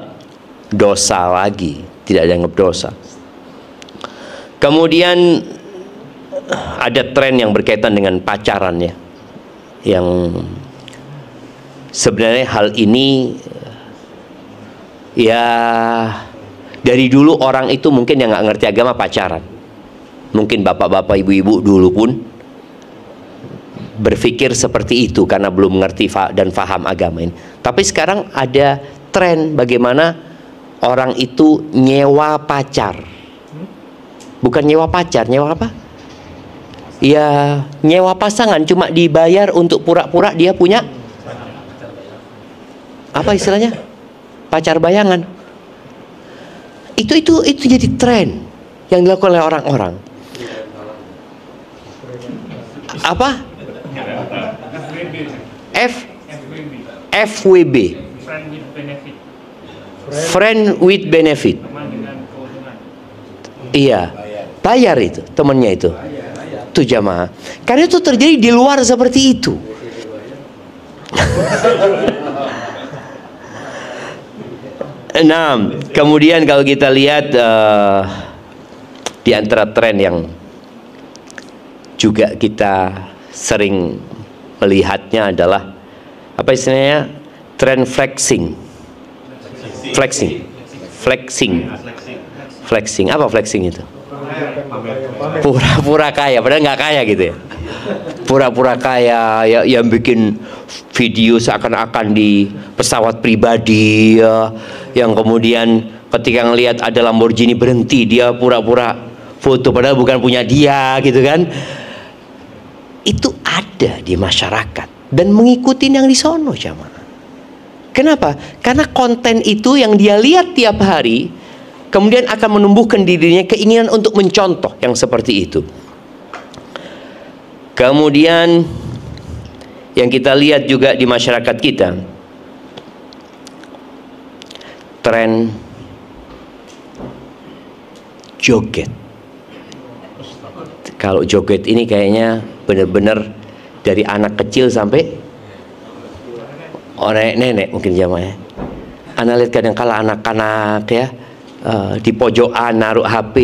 dosa lagi, tidak dianggap dosa. Kemudian ada tren yang berkaitan dengan pacaran ya, yang sebenarnya hal ini ya dari dulu orang itu mungkin yang nggak ngerti agama pacaran. Mungkin bapak-bapak, ibu-ibu dulu pun berpikir seperti itu karena belum mengerti dan faham agama ini. Tapi sekarang ada tren bagaimana orang itu nyewa pacar. Bukan nyewa pacar, nyewa apa? Ya nyewa pasangan, cuma dibayar untuk pura-pura dia punya apa istilahnya? Pacar bayangan. Itu jadi tren yang dilakukan oleh orang-orang. Apa? FWB. Friend with benefit. Iya, bayar itu temennya itu. Itu jamaah. Karena itu terjadi di luar seperti itu. Nah, kemudian kalau kita lihat di antara tren yang juga kita sering melihatnya adalah apa istilahnya, tren flexing. Apa flexing itu? Pura-pura kaya, padahal nggak kaya gitu ya. Pura-pura kaya ya, yang bikin video seakan-akan di pesawat pribadi ya, yang kemudian ketika ngelihat ada Lamborghini berhenti dia pura-pura foto padahal bukan punya dia gitu kan. Itu ada di masyarakat dan mengikuti yang di sono jamaah. Kenapa? Karena konten itu yang dia lihat tiap hari kemudian akan menumbuhkan dirinya keinginan untuk mencontoh yang seperti itu. Kemudian yang kita lihat juga di masyarakat kita, tren joget. Kalau joget ini kayaknya benar-benar dari anak kecil sampai orang nenek mungkin jamaah. Anda lihat kadang-kala anak-anak ya di pojokan naruh HP,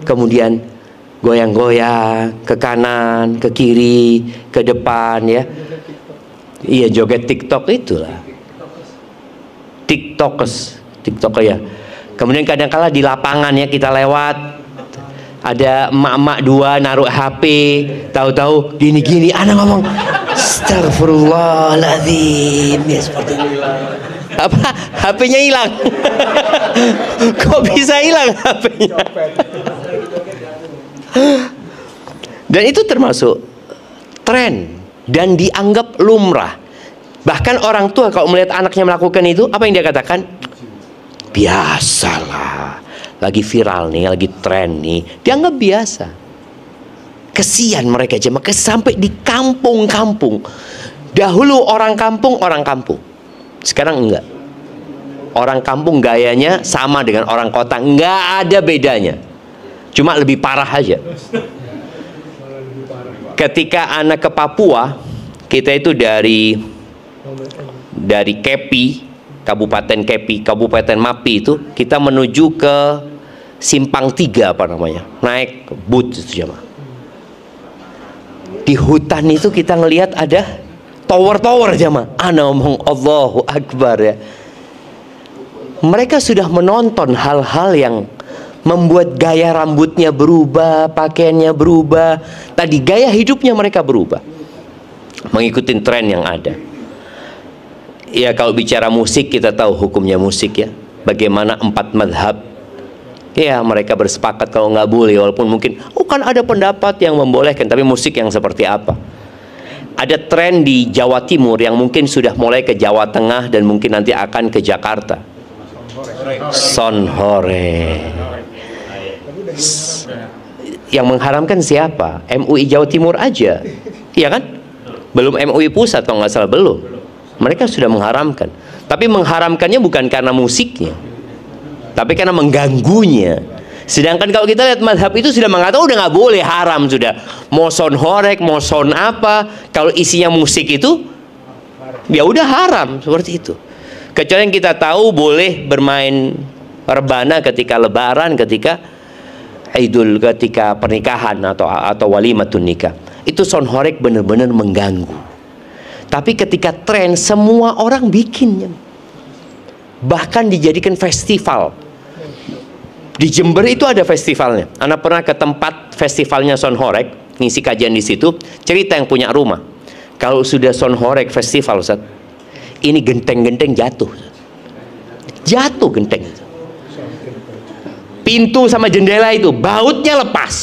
kemudian goyang-goyang ke kanan, ke kiri, ke depan ya. Iya, joget TikTok itulah. TikTok ya. Kemudian kadang-kala di lapangan ya kita lewat, ada emak-emak dua naruh HP, tahu-tahu gini-gini, anak ngomong astagfirullahaladzim ya seperti itu. Apa? HP-nya hilang. Kok bisa hilang HP-nya? Dan itu termasuk tren dan dianggap lumrah. Bahkan orang tua kalau melihat anaknya melakukan itu, apa yang dia katakan? Biasalah, lagi viral nih, lagi tren nih, dianggap biasa. Kesian mereka aja, maka sampai di kampung-kampung. Dahulu orang kampung, sekarang enggak. Orang kampung gayanya sama dengan orang kota, enggak ada bedanya, cuma lebih parah aja. Ketika anak ke Papua, kita itu dari Kepi, Kabupaten Kepi, Kabupaten Mapi itu, kita menuju ke Simpang 3 apa namanya, naik boot itu jemaah. Di hutan itu kita ngelihat ada tower jamaah. Ana ngomong Allahu Akbar ya. Mereka sudah menonton hal-hal yang membuat gaya rambutnya berubah, pakaiannya berubah. Tadi gaya hidupnya mereka berubah, mengikuti tren yang ada. Ya, kalau bicara musik, kita tahu hukumnya musik ya. Bagaimana 4 madhab, ya mereka bersepakat kalau nggak boleh. Walaupun mungkin, kan ada pendapat yang membolehkan, tapi musik yang seperti apa? Ada tren di Jawa Timur yang mungkin sudah mulai ke Jawa Tengah dan mungkin nanti akan ke Jakarta. Sonhore. Yang mengharamkan siapa? MUI Jawa Timur aja, iya kan? Belum MUI pusat atau nggak salah, belum. Mereka sudah mengharamkan. Tapi mengharamkannya bukan karena musiknya, tapi karena mengganggunya. Sedangkan kalau kita lihat madhab itu sudah mengatakan udah nggak boleh, haram sudah. Mau son horek, mau son apa, kalau isinya musik itu ya udah haram, seperti itu. Kecuali yang kita tahu boleh bermain rebana ketika lebaran, ketika idul, ketika pernikahan atau walimatun nikah. Itu son horek benar-benar mengganggu. Tapi ketika tren, semua orang bikinnya, bahkan dijadikan festival. Di Jember itu ada festivalnya. Anak pernah ke tempat festivalnya son horek, ngisi kajian di situ. Cerita yang punya rumah, kalau sudah son horek festival, Ustaz, ini genteng-genteng jatuh, genteng. Pintu sama jendela itu bautnya lepas,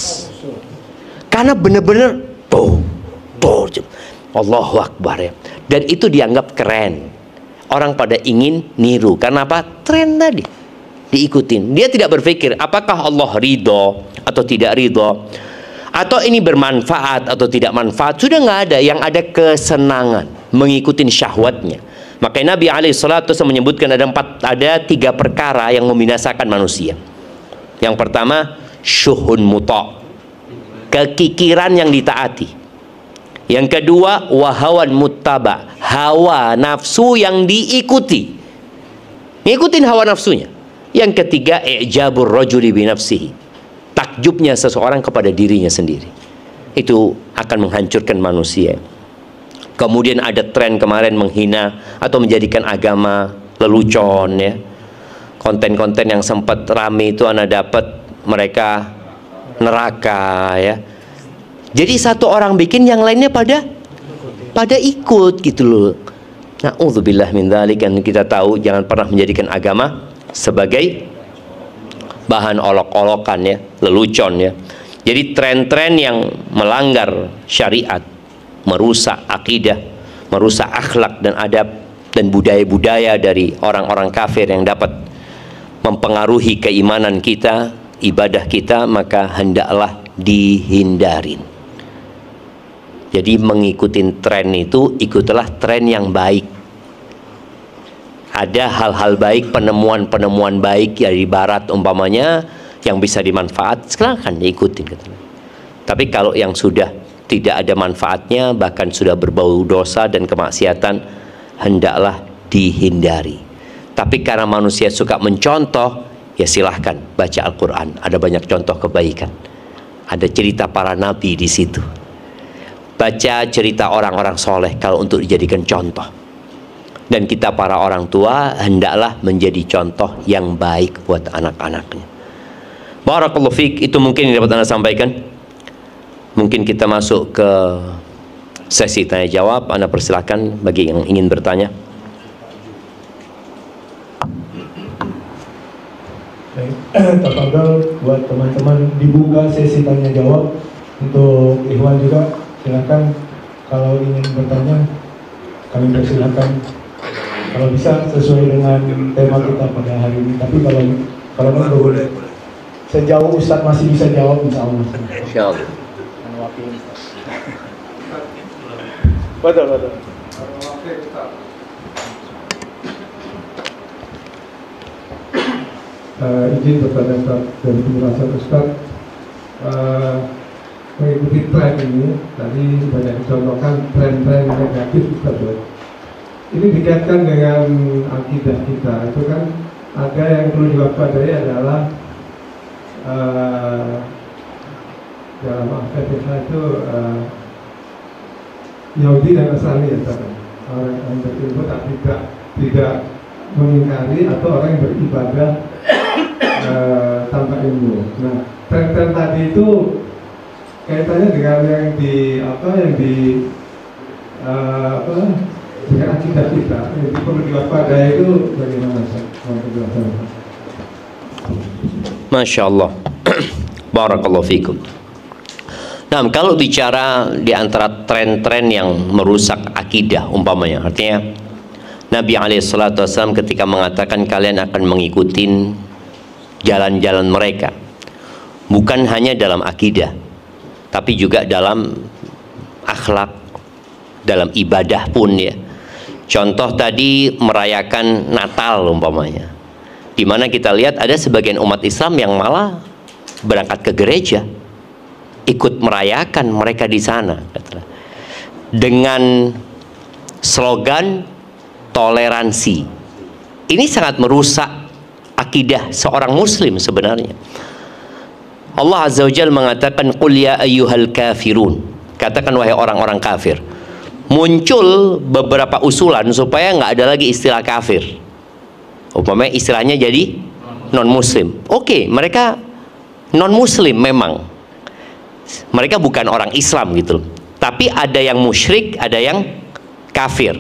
karena bener-bener Allahu Akbar ya. Dan itu dianggap keren. Orang pada ingin niru. Karena apa? Tren tadi diikutin. Dia tidak berpikir apakah Allah ridho atau tidak ridho, atau ini bermanfaat atau tidak manfaat. Sudah nggak ada. Yang ada kesenangan, mengikuti syahwatnya. Makanya Nabi alaihissalatu menyebutkan ada 3 perkara yang membinasakan manusia. Yang pertama, syuhun muta', kekikiran yang ditaati. Yang kedua, wahawan muttaba', hawa nafsu yang diikuti, ngikutin hawa nafsunya. Yang ketiga, i'jabur rajuli bi nafsihi, takjubnya seseorang kepada dirinya sendiri. Itu akan menghancurkan manusia. Kemudian ada tren kemarin menghina atau menjadikan agama lelucon ya. Konten-konten yang sempat rame itu Anda dapat mereka neraka ya. Jadi satu orang bikin, yang lainnya pada ikut gitu loh. Na'udzubillah min dzalik. Dan kita tahu jangan pernah menjadikan agama sebagai bahan olok-olokan ya, lelucon ya. Jadi tren-tren yang melanggar syariat, merusak akidah, merusak akhlak dan adab dan budaya-budaya dari orang-orang kafir yang dapat mempengaruhi keimanan kita, ibadah kita, maka hendaklah dihindarin. Jadi mengikuti tren itu, ikutilah tren yang baik. Ada hal-hal baik, penemuan-penemuan baik dari barat umpamanya yang bisa dimanfaat, silakan diikutin. Tapi kalau yang sudah tidak ada manfaatnya, bahkan sudah berbau dosa dan kemaksiatan, hendaklah dihindari. Tapi karena manusia suka mencontoh, ya silahkan baca Al-Quran. Ada banyak contoh kebaikan. Ada cerita para nabi di situ. Baca cerita orang-orang soleh kalau untuk dijadikan contoh. Dan kita para orang tua hendaklah menjadi contoh yang baik buat anak-anaknya. Barakallahu fiik. Itu mungkin yang dapat Anda sampaikan. Mungkin kita masuk ke sesi tanya jawab. Anda persilakan bagi yang ingin bertanya. Tafadhol buat teman-teman, dibuka sesi tanya jawab untuk Ikhwan juga. Silakan kalau ingin bertanya, kami persilakan. Kalau bisa sesuai dengan tema kita pada hari ini. Tapi kalau boleh, sejauh Ustadz masih bisa jawab, insya Allah. Insya Allah. Betul. Izin bertanya Ustaz, dari penjelasan Ustaz, mengikuti tren ini tadi banyak dicontohkan tren-tren negatif Ustaz. Ini dikaitkan dengan akidah kita, itu kan ada yang perlu diwaspadai adalah dalam akidah itu Yahudi dan Nasrani ya Ustaz. orang yang berilmu tapi tidak mengingkari, atau orang yang beribadah tanpa ilmu. Nah, tren-tren tadi itu kaitannya dengan yang di dengan akidah kita, yang perlu diwaspadai itu bagaimana, Pak? Masya Allah. Barakallahu fikum. Nah, kalau bicara di antara tren-tren yang merusak akidah umpamanya, artinya Nabi SAW ketika mengatakan kalian akan mengikuti jalan-jalan mereka, bukan hanya dalam akidah, tapi juga dalam akhlak, dalam ibadah pun ya. Contoh tadi merayakan Natal umpamanya, di mana kita lihat ada sebagian umat Islam yang malah berangkat ke gereja, ikut merayakan mereka di sana dengan slogan toleransi. Ini sangat merusak akidah seorang muslim sebenarnya. Allah Azza wa Jalla mengatakan qul ya ayyuhal kafirun, katakan wahai orang-orang kafir. Muncul beberapa usulan supaya nggak ada lagi istilah kafir, umpamanya istilahnya jadi non muslim. Oke, mereka non muslim memang, mereka bukan orang Islam gitu loh. Tapi ada yang musyrik, ada yang kafir.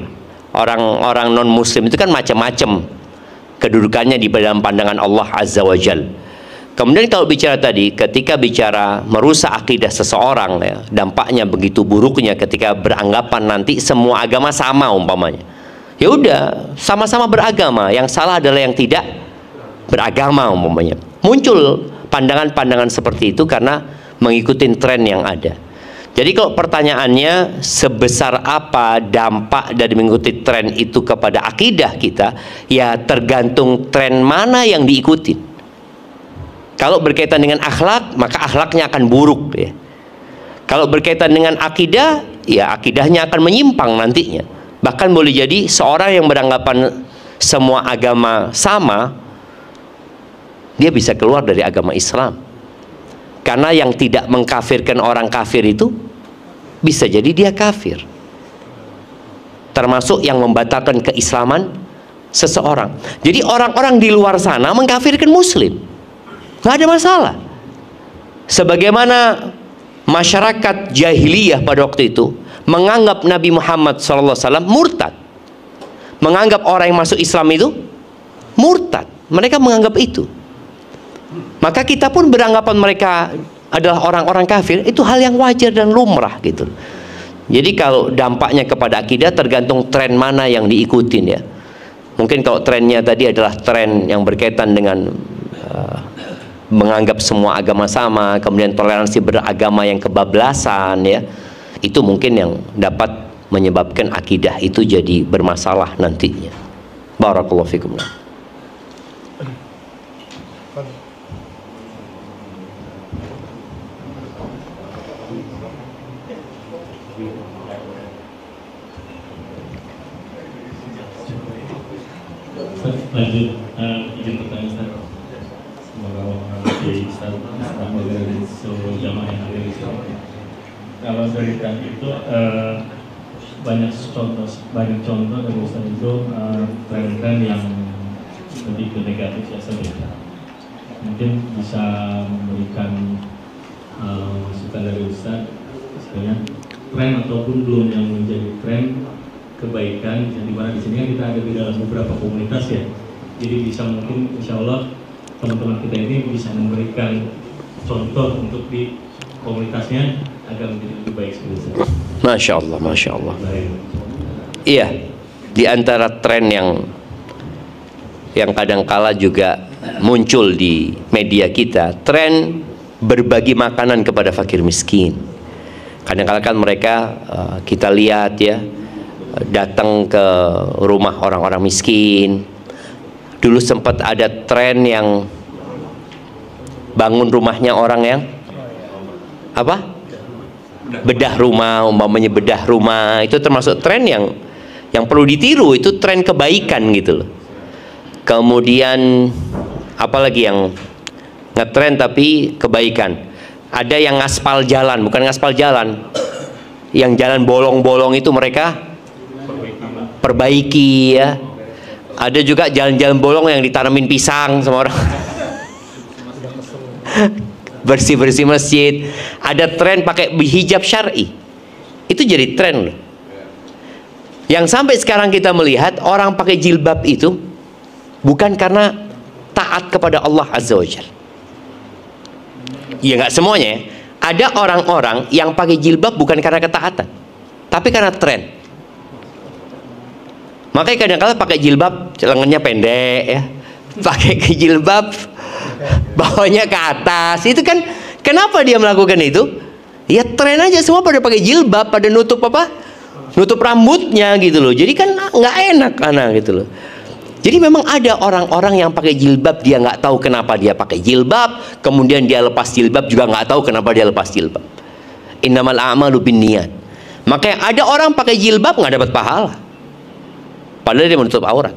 Orang-orang non muslim itu kan macam-macam kedudukannya di dalam pandangan Allah Azza wa Jalla. Kemudian kalau bicara tadi, ketika bicara merusak akidah seseorang ya, dampaknya begitu buruknya ketika beranggapan nanti semua agama sama umpamanya. Ya udah, sama-sama beragama, yang salah adalah yang tidak beragama umpamanya. Muncul pandangan-pandangan seperti itu karena mengikuti tren yang ada. Jadi kalau pertanyaannya sebesar apa dampak dari mengikuti tren itu kepada akidah kita, ya tergantung tren mana yang diikuti. Kalau berkaitan dengan akhlak, maka akhlaknya akan buruk ya. Kalau berkaitan dengan akidah, ya akidahnya akan menyimpang nantinya. Bahkan boleh jadi seorang yang beranggapan semua agama sama, dia bisa keluar dari agama Islam. Karena yang tidak mengkafirkan orang kafir itu bisa jadi dia kafir, termasuk yang membatalkan keislaman seseorang. Jadi orang-orang di luar sana mengkafirkan muslim, nggak ada masalah. Sebagaimana masyarakat jahiliyah pada waktu itu menganggap Nabi Muhammad SAW murtad, menganggap orang yang masuk Islam itu murtad, mereka menganggap itu. Maka kita pun beranggapan mereka adalah orang-orang kafir, itu hal yang wajar dan lumrah gitu. Jadi kalau dampaknya kepada akidah tergantung tren mana yang diikutin ya. Mungkin kalau trennya tadi adalah tren yang berkaitan dengan menganggap semua agama sama, kemudian toleransi beragama yang kebablasan ya, itu mungkin yang dapat menyebabkan akidah itu jadi bermasalah nantinya. Barakallahu fikum. Lanjut, izin pertanyaan Ustaz. Semoga mengerti Ustaz dari seluruh jamaah yang ada di sini. Kalau dari tren itu banyak contoh dari Ustaz itu tren-tren yang lebih ke negatif ya saja. Mungkin bisa memberikan masukan dari Ustaz, misalnya tren ataupun belum yang menjadi tren kebaikan, yang dimana di sini kan kita ada di dalam beberapa komunitas ya. Jadi bisa mungkin insya Allah teman-teman kita ini bisa memberikan contoh untuk di komunitasnya agar menjadi lebih baik sebenarnya. Masya Allah, Masya Allah. Iya, di antara tren yang kadangkala juga muncul di media kita, tren berbagi makanan kepada fakir miskin. Kadang-kala kan mereka kita lihat ya, datang ke rumah orang-orang miskin. Dulu sempat ada tren yang bangun rumahnya orang yang apa? Bedah rumah, umpamanya bedah rumah, itu termasuk tren yang perlu ditiru, itu tren kebaikan gitu loh. Kemudian apalagi yang ngetren tapi kebaikan? Ada yang ngaspal jalan, bukan ngaspal jalan, yang jalan bolong-bolong itu mereka perbaiki ya. Ada juga jalan-jalan bolong yang ditanamin pisang sama orang. Bersih-bersih masjid. Ada tren pakai hijab syar'i. Itu jadi tren loh. Yang sampai sekarang kita melihat orang pakai jilbab itu bukan karena taat kepada Allah Azza wa Jalla. Ya nggak semuanya ya. Ada orang-orang yang pakai jilbab bukan karena ketaatan, tapi karena tren. Makanya kadang-kadang pakai jilbab lengannya pendek ya, pakai jilbab bawahnya ke atas. Itu kan kenapa dia melakukan itu? Ya tren aja, semua pada pakai jilbab, pada nutup apa? Nutup rambutnya gitu loh. Jadi kan nggak enak gitu loh. Jadi memang ada orang-orang yang pakai jilbab, dia nggak tahu kenapa dia pakai jilbab, kemudian dia lepas jilbab juga nggak tahu kenapa dia lepas jilbab. Innamal a'malu binniyat. Makanya ada orang pakai jilbab nggak dapat pahala, padahal dia menutup aurat.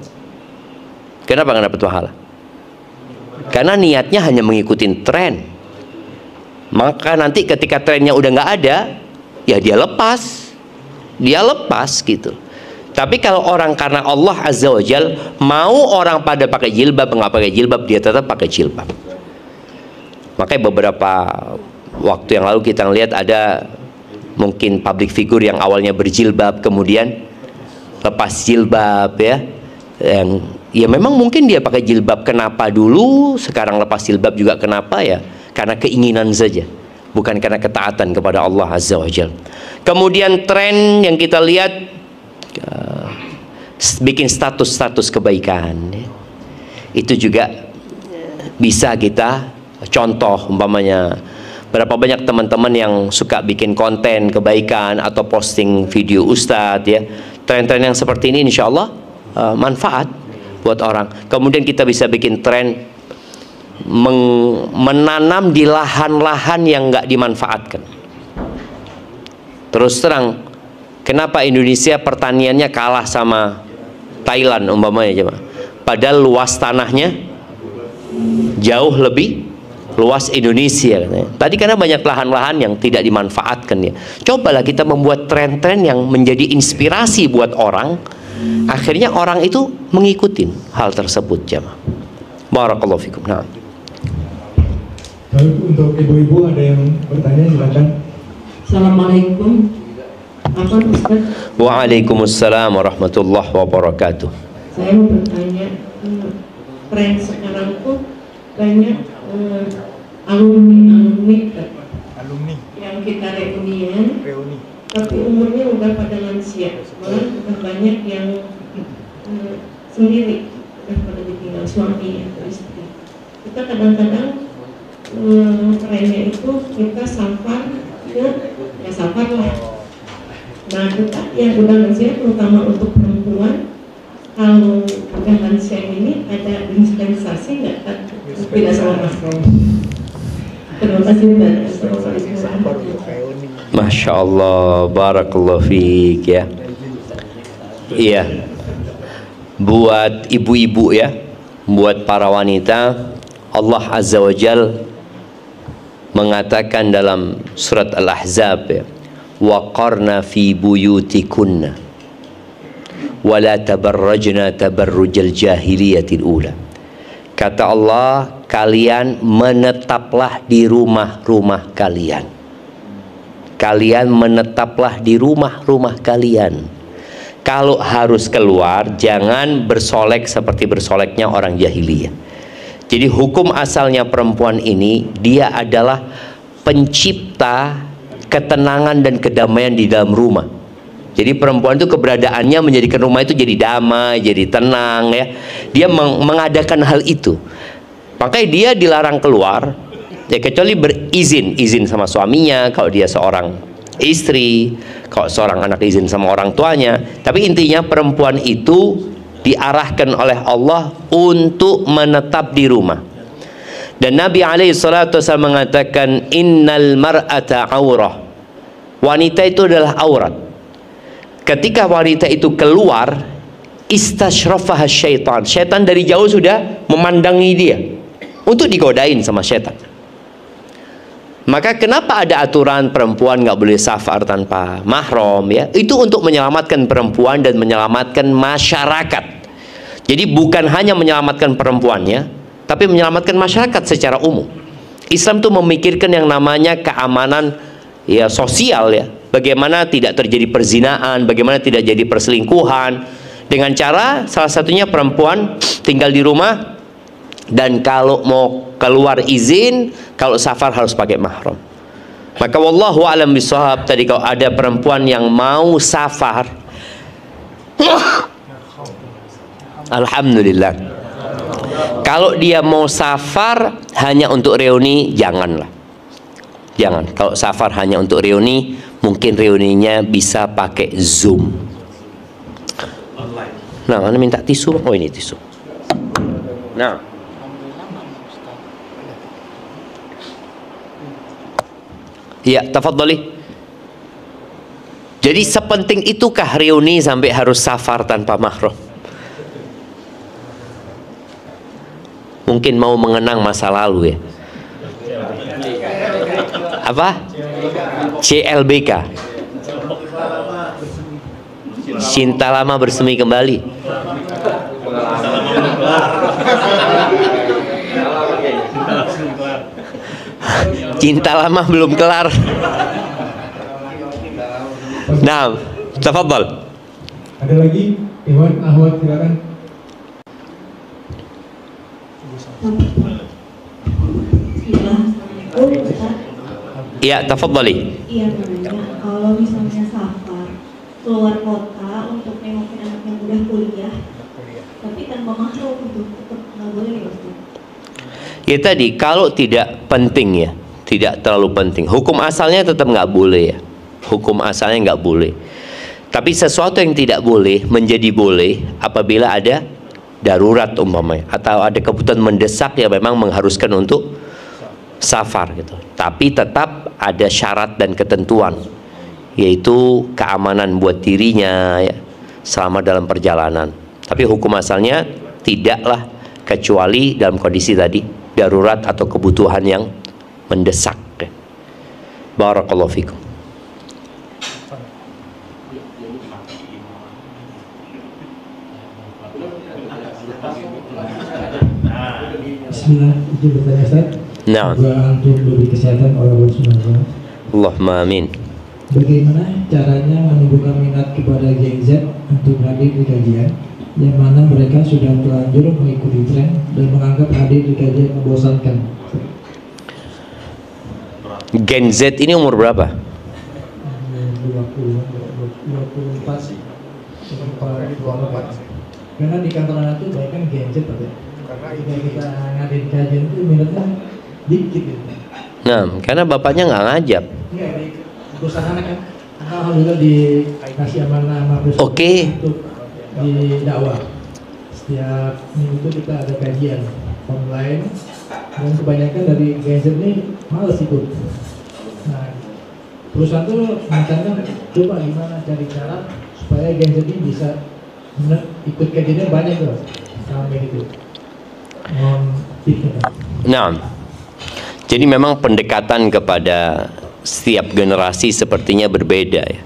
Kenapa nggak dapat pahala? Karena niatnya hanya mengikuti tren. Maka nanti ketika trennya udah nggak ada, ya dia lepas gitu. Tapi kalau orang karena Allah Azza wa Jal mau orang pada pakai jilbab, nggak pakai jilbab, dia tetap pakai jilbab. Makanya beberapa waktu yang lalu kita lihat ada mungkin public figure yang awalnya berjilbab kemudian lepas jilbab ya. Yang ya memang mungkin dia pakai jilbab kenapa dulu, sekarang lepas jilbab juga kenapa ya? Karena keinginan saja, bukan karena ketaatan kepada Allah Azza wa Jal. Kemudian tren yang kita lihat bikin status-status kebaikan ya. Itu juga bisa kita contoh, umpamanya berapa banyak teman-teman yang suka bikin konten kebaikan atau posting video ustadz ya. Tren-tren yang seperti ini insya Allah manfaat buat orang. Kemudian kita bisa bikin tren menanam di lahan-lahan yang nggak dimanfaatkan. Terus terang, kenapa Indonesia pertaniannya kalah sama Thailand umpamanya coba? Padahal luas tanahnya jauh lebih luas Indonesia katanya. Tadi karena banyak lahan-lahan yang tidak dimanfaatkan ya. Cobalah kita membuat tren-tren yang menjadi inspirasi buat orang. Akhirnya orang itu mengikuti hal tersebut jemaah. Barakallahu fikum. Nah. Lalu untuk ibu-ibu ada yang bertanya, silakan. Assalamualaikum. Apa Ustaz? Waalaikumsalam warahmatullahi wabarakatuh. Saya mau bertanya, tren sekarang tuh banyak alumni yang kita reunian, tapi umurnya udah pada lansia, malah udah banyak yang sendiri, udah pada ditinggal suami atau istri. Kita kadang-kadang trennya itu kita safar ke, ya safar lah. Nah kita yang udah lansia, terutama untuk perempuan, kalau udah lansia ini ada dispensasi nggak? Tidak sama Mas. Terima kasih dan Masya Allah, barakallahu fiik ya. Iya, buat ibu-ibu ya, buat para wanita, Allah Azza wa Jal mengatakan dalam surat Al-Ahzab ya, waqarna fi buyutikunna wala tabarrajna tabarrujal jahiliyatil ula. Kata Allah, kalian menetaplah di rumah-rumah kalian. Kalian menetaplah di rumah-rumah kalian. Kalau harus keluar, jangan bersolek seperti bersoleknya orang jahiliyah. Jadi hukum asalnya perempuan ini, dia adalah pencipta ketenangan dan kedamaian di dalam rumah. Jadi perempuan itu keberadaannya menjadikan rumah itu jadi damai, jadi tenang ya. Dia mengadakan hal itu. Makanya dia dilarang keluar ya, kecuali izin sama suaminya kalau dia seorang istri, kalau seorang anak izin sama orang tuanya. Tapi intinya perempuan itu diarahkan oleh Allah untuk menetap di rumah. Dan Nabi SAW mengatakan innal mar'ata aurah. Wanita itu adalah aurat. Ketika wanita itu keluar, istashrafaha syaitan. Syaitan dari jauh sudah memandangi dia untuk digodain sama syaitan. Maka kenapa ada aturan perempuan nggak boleh safar tanpa mahram ya? Itu untuk menyelamatkan perempuan dan menyelamatkan masyarakat. Jadi bukan hanya menyelamatkan perempuannya, tapi menyelamatkan masyarakat secara umum. Islam tuh memikirkan yang namanya keamanan ya sosial ya. Bagaimana tidak terjadi perzinaan, bagaimana tidak jadi perselingkuhan. Dengan cara salah satunya perempuan tinggal di rumah, dan kalau mau keluar izin, kalau safar harus pakai mahram. Maka wallahu a'lam bishawab, tadi kalau ada perempuan yang mau safar, alhamdulillah. Kalau dia mau safar hanya untuk reuni, janganlah. Jangan. Kalau safar hanya untuk reuni, mungkin reuninya bisa pakai Zoom. Nah, Anda minta tisu? Oh, ini tisu. Nah. Ya, tafadhali. Jadi sepenting itukah reuni sampai harus safar tanpa mahram? Mungkin mau mengenang masa lalu ya. Apa? CLBK. Cinta lama bersemi kembali. Cinta lama belum kelar. Nah, tafadhal. Ada lagi? Iwan, Ahwat, silakan. Ya, tafadhali. Iya, namanya kalau misalnya safar keluar kota untuk nengokin anak yang udah kuliah, tapi tanpa mahram itu tetap nggak boleh ya Ustaz? Ya tadi, kalau tidak penting ya, tidak terlalu penting. Hukum asalnya tetap nggak boleh ya. Hukum asalnya nggak boleh. Tapi sesuatu yang tidak boleh menjadi boleh apabila ada darurat umpamanya, atau ada kebutuhan mendesak yang memang mengharuskan untuk safar gitu. Tapi tetap ada syarat dan ketentuan, yaitu keamanan buat dirinya ya, selama dalam perjalanan. Tapi hukum asalnya tidaklah kecuali dalam kondisi tadi darurat atau kebutuhan yang mendesak ya. Barakallahu fikum. Bismillah, izin bertanya Ustaz. Nah, Untuk diberi kesehatan oleh Allah SWT. Allahumma amin. Bagaimana caranya menumbuhkan minat kepada Gen Z untuk hadir di kajian, yang mana mereka sudah terlanjur mengikuti tren dan menganggap hadir di kajian membosankan? Gen Z ini umur berapa? 24 sih. 24. Karena di kantor anak itu banyak kan Gen Z, Pak. Karena kita ngadain kajian itu minatnya dikit gitu. Nah, karena bapaknya nggak ngajak. Iya, di perusahaan anak kan. Alhamdulillah dikasih amanah sama perusahaan untuk di dakwah. Setiap minggu itu kita ada kajian online, dan kebanyakan dari Gen Z ini males ikut. Nah, perusahaan tuh rencananya coba gimana cari cara supaya Gen Z ini bisa ikut kajiannya banyak tuh, sampai gitu. Nah, jadi memang pendekatan kepada setiap generasi sepertinya berbeda ya.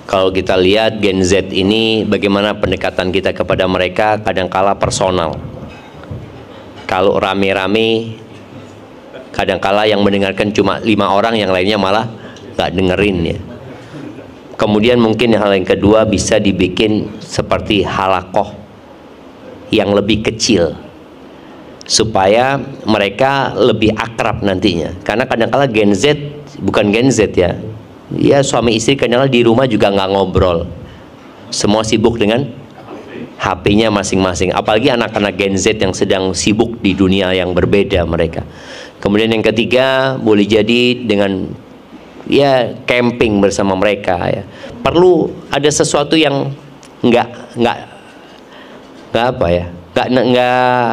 Kalau kita lihat Gen Z ini, bagaimana pendekatan kita kepada mereka kadangkala personal. Kalau rame-rame, kadangkala yang mendengarkan cuma 5 orang, yang lainnya malah nggak dengerin ya. Kemudian mungkin hal yang kedua bisa dibikin seperti halakoh yang lebih kecil, supaya mereka lebih akrab nantinya. Karena kadang-kala Gen Z, bukan Gen Z ya, ya suami istri kadang-kala di rumah juga nggak ngobrol, semua sibuk dengan HP-nya masing-masing. Apalagi anak-anak Gen Z yang sedang sibuk di dunia yang berbeda mereka. Kemudian yang ketiga, boleh jadi dengan ya camping bersama mereka ya. Perlu ada sesuatu yang nggak apa ya,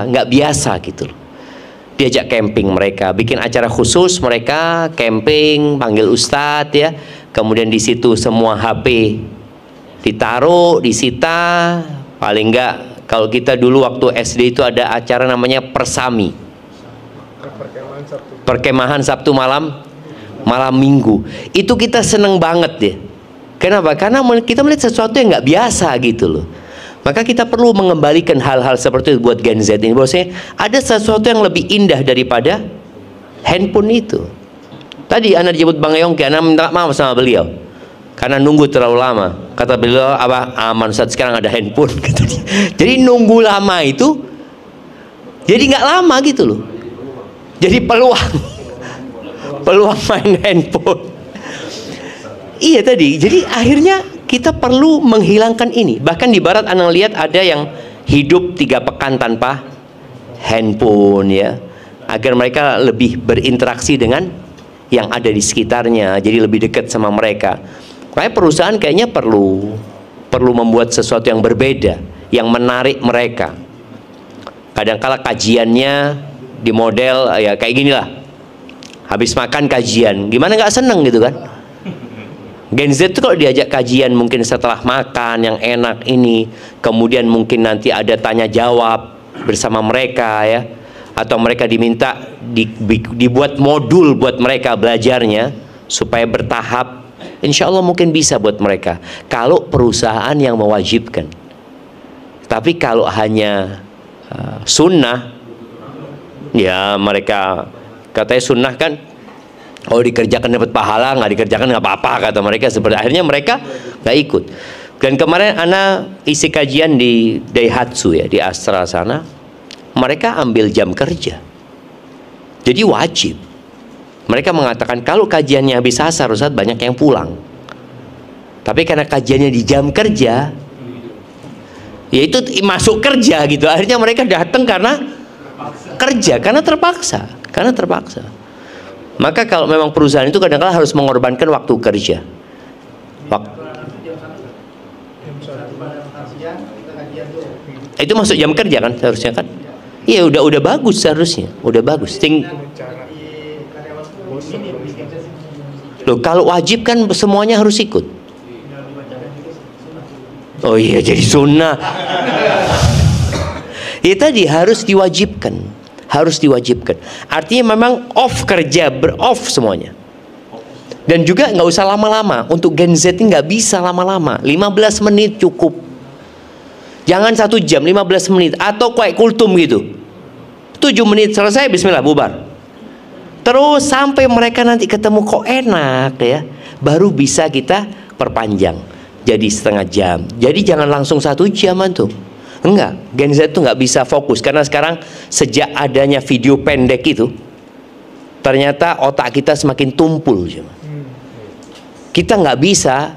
nggak biasa gitu loh. Diajak camping mereka, bikin acara khusus mereka camping, panggil ustadz ya. Kemudian di situ semua HP ditaruh, disita. Paling nggak, kalau kita dulu waktu SD itu ada acara namanya persami. Perkemahan Sabtu malam Minggu. Itu kita seneng banget ya. Kenapa? Karena kita melihat sesuatu yang nggak biasa gitu loh. Maka kita perlu mengembalikan hal-hal seperti itu buat Gen Z ini. Bahwasanya ada sesuatu yang lebih indah daripada handphone itu. Tadi anak disebut Bang Yongki, anak minta maaf sama beliau karena nunggu terlalu lama. Kata beliau apa? Aman Ustaz, sekarang ada handphone. Kata dia. Jadi nunggu lama itu jadi nggak lama gitu loh. Jadi peluang main handphone. Iya tadi. Jadi akhirnya kita perlu menghilangkan ini. Bahkan di barat anak lihat ada yang hidup 3 pekan tanpa handphone ya, agar mereka lebih berinteraksi dengan yang ada di sekitarnya, jadi lebih dekat sama mereka. Makanya perusahaan kayaknya perlu membuat sesuatu yang berbeda, yang menarik mereka. Kadang-kala kajiannya di model ya kayak gini lah. Habis makan kajian, gimana nggak seneng gitu kan? Gen Z itu kalau diajak kajian mungkin setelah makan yang enak ini, kemudian mungkin nanti ada tanya jawab bersama mereka ya, atau mereka diminta dibuat modul buat mereka belajarnya supaya bertahap. Insya Allah mungkin bisa buat mereka kalau perusahaan yang mewajibkan. Tapi kalau hanya sunnah, ya mereka katanya sunnah kan, oh dikerjakan dapat pahala, nggak dikerjakan nggak apa-apa kata mereka. Seperti akhirnya mereka nggak ikut. Dan kemarin ana isi kajian di Daihatsu ya, di Astra sana, mereka ambil jam kerja, jadi wajib. Mereka mengatakan kalau kajiannya habis asar Ustaz, banyak yang pulang. Tapi karena kajiannya di jam kerja, yaitu masuk kerja gitu, akhirnya mereka datang karena kerja, karena terpaksa. Maka kalau memang perusahaan itu kadang-kadang harus mengorbankan waktu kerja. Itu masuk jam kerja kan seharusnya kan? Iya, udah bagus seharusnya, udah bagus. Loh, kalau wajib kan semuanya harus ikut. Oh iya, jadi sunnah. Ya tadi harus diwajibkan. Artinya memang off kerja, ber-off semuanya. Dan juga nggak usah lama-lama. Untuk Gen Z ini nggak bisa lama-lama. 15 menit cukup. Jangan 1 jam, 15 menit. Atau kayak kultum gitu. 7 menit selesai, bismillah, bubar. Terus sampai mereka nanti ketemu kok enak ya, baru bisa kita perpanjang jadi setengah jam. Jadi jangan langsung 1 jam tuh. Enggak, Gen Z tuh nggak bisa fokus karena sekarang sejak adanya video pendek itu, ternyata otak kita semakin tumpul. Kita nggak bisa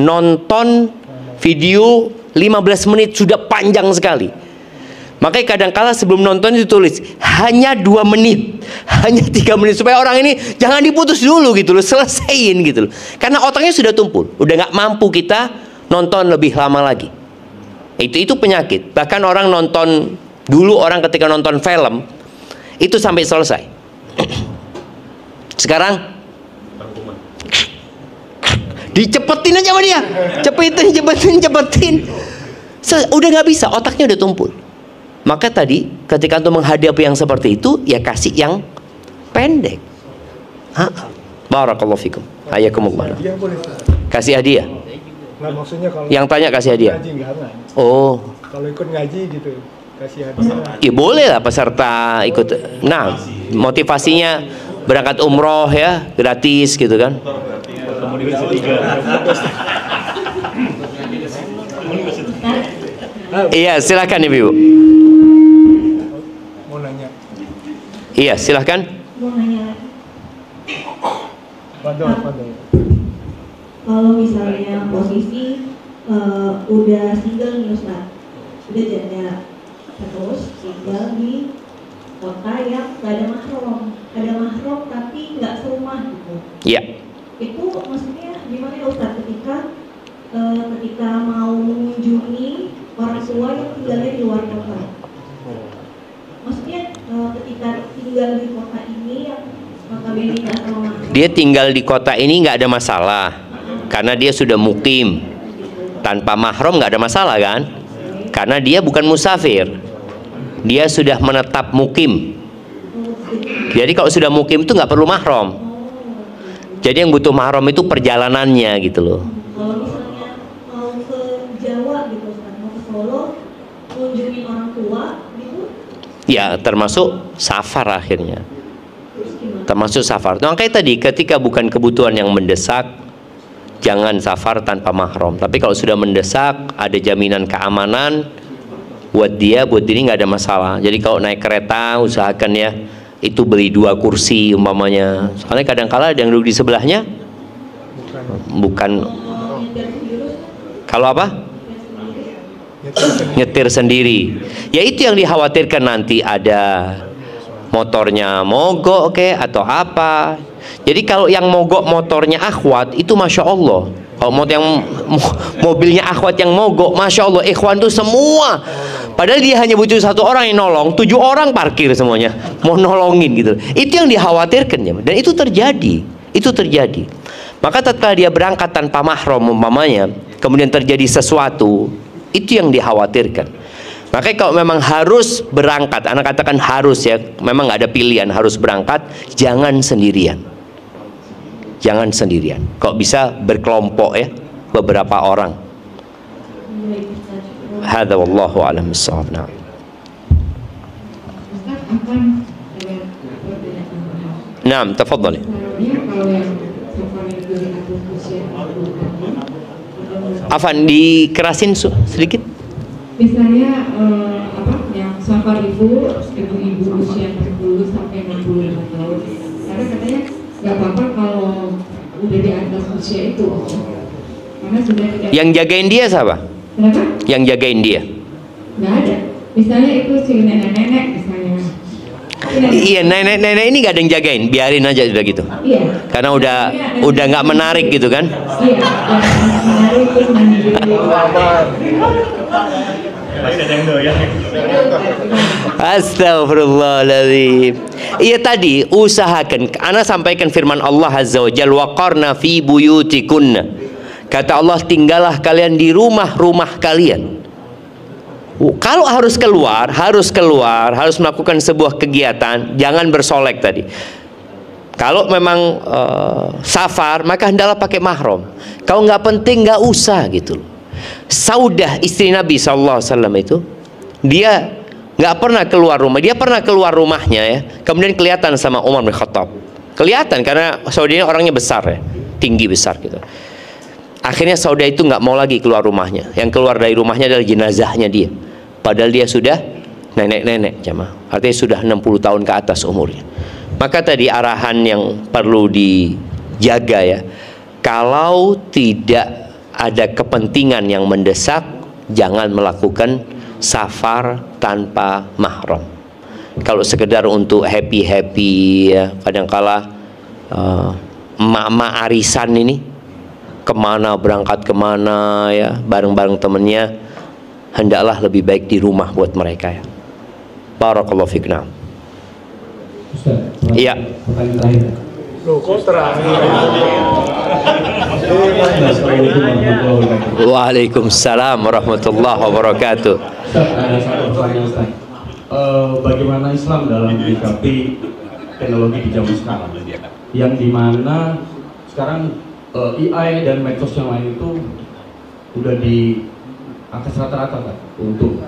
nonton video 15 menit sudah panjang sekali. Makanya kadang-kala sebelum nonton itu tulis hanya 2 menit, hanya 3 menit, supaya orang ini jangan diputus dulu gitu loh, selesaiin gitu loh. Karena otaknya sudah tumpul, udah nggak mampu kita nonton lebih lama lagi. Itu penyakit. Bahkan orang nonton dulu, orang ketika nonton film itu sampai selesai. Sekarang dicepetin aja sama dia, cepetin. Udah nggak bisa, otaknya udah tumpul. Maka tadi ketika untuk menghadapi yang seperti itu, ya kasih yang pendek. Barakallahu fikum. Hayakumullah. Kasih hadiah. Nah, maksudnya kalau yang tanya kasih hadiah. Ngaji, oh. Kalau ikut ngaji gitu, kasih hadiah. Ya boleh lah peserta ikut. Nah, motivasinya berangkat umroh ya, gratis gitu kan. Iya, silakan Ibu. Mau nanya. Iya, silakan. Mau nanya. Padahal. Kalau misalnya posisi udah single nih Ustaz, udah janda, terus tinggal di kota yang gak ada mahram tapi nggak serumah gitu. Iya. Itu maksudnya gimana ya Ustaz ketika mau mengunjungi orang tua yang tinggalnya di luar kota? Maksudnya ketika tinggal di kota ini yang notabene nggak sama mahram. Dia tinggal di kota ini nggak ada masalah, karena dia sudah mukim. Tanpa mahram nggak ada masalah kan? Karena dia bukan musafir, dia sudah menetap mukim. Jadi kalau sudah mukim itu nggak perlu mahram. Jadi yang butuh mahram itu perjalanannya gitu loh. Kalau misalnya mau ke Jawa gitu, mau ke Solo, kunjungin orang tua gitu. Ya termasuk safar akhirnya. Terus gimana? Termasuk safar. Nah, kayak tadi ketika bukan kebutuhan yang mendesak, jangan safar tanpa mahram. Tapi kalau sudah mendesak, ada jaminan keamanan buat dia, buat diri nggak ada masalah. Jadi kalau naik kereta usahakan ya itu beli 2 kursi umpamanya. Soalnya kadang-kala ada yang duduk di sebelahnya bukan. Kalau apa? Nyetir sendiri. Ya itu yang dikhawatirkan nanti ada motornya mogok atau apa. Jadi kalau yang mogok motornya akhwat itu masya Allah. Kalau mobilnya akhwat yang mogok, masya Allah, ikhwan tuh semua. Padahal dia hanya butuh 1 orang yang nolong, 7 orang parkir semuanya, mau nolongin gitu. Itu yang dikhawatirkan ya, dan itu terjadi. Itu terjadi. Maka tatkala dia berangkat tanpa mahram umpamanya, kemudian terjadi sesuatu, itu yang dikhawatirkan. Makanya kalau memang harus berangkat, anak katakan harus ya, memang nggak ada pilihan, harus berangkat, jangan sendirian. Jangan sendirian. Kok bisa berkelompok ya, beberapa orang. Hadza wallahu a'lam bissawab. Nah. Naam, tafadhali. Afan, dikerasin sedikit. Misalnya yang safar ibu-ibu usia 40 sampai 65 tahun. Karena katanya nggak apa-apa kalau udah di atas usia itu. Karena sudah tidak. Yang jagain dia siapa? Kenapa? Yang jagain dia? Nggak ada. Misalnya itu si nenek-nenek misalnya. Iya, nenek-nenek ini gak ada yang jagain, biarin aja udah gitu. Iya. Karena udah nggak menarik gitu kan? Iya. Menarik terus mandiri. Astagfirullahaladzim. Iya tadi usahakan. Ana sampaikan firman Allah Azza wa Jalla, waqarna fi buyutikunna. Kata Allah, tinggallah kalian di rumah-rumah kalian. Kalau harus keluar, harus melakukan sebuah kegiatan, jangan bersolek tadi. Kalau memang safar, maka hendaklah pakai mahram. Kalau nggak penting, nggak usah gitu. Saudah istri Nabi SAW itu, dia nggak pernah keluar rumah. Dia pernah keluar rumahnya ya, kemudian kelihatan sama Umar bin Khattab. Kelihatan karena Saudah ini orangnya besar ya, tinggi besar gitu. Akhirnya Saudah itu nggak mau lagi keluar rumahnya. Yang keluar dari rumahnya adalah jenazahnya dia. Padahal dia sudah nenek-nenek, jamaah. Artinya sudah 60 tahun ke atas umurnya. Maka tadi arahan yang perlu dijaga ya. Kalau tidak ada kepentingan yang mendesak, jangan melakukan safar tanpa mahram. Kalau sekedar untuk happy-happy ya, kadangkala emak-emak arisan ini kemana, berangkat kemana ya, bareng-bareng temennya, hendaklah lebih baik di rumah buat mereka ya. Barakallahu fikna. Iya. Pertanyaan terakhir. Loh, kok terakhir? Waalaikumsalam warahmatullahi wabarakatuh. Ustaz, ada satu pertanyaan Ustaz. Bagaimana Islam dalam menyikapi teknologi di zaman sekarang? Yang dimana sekarang AI dan medsos yang lain itu udah di atas rata-rata kan untuk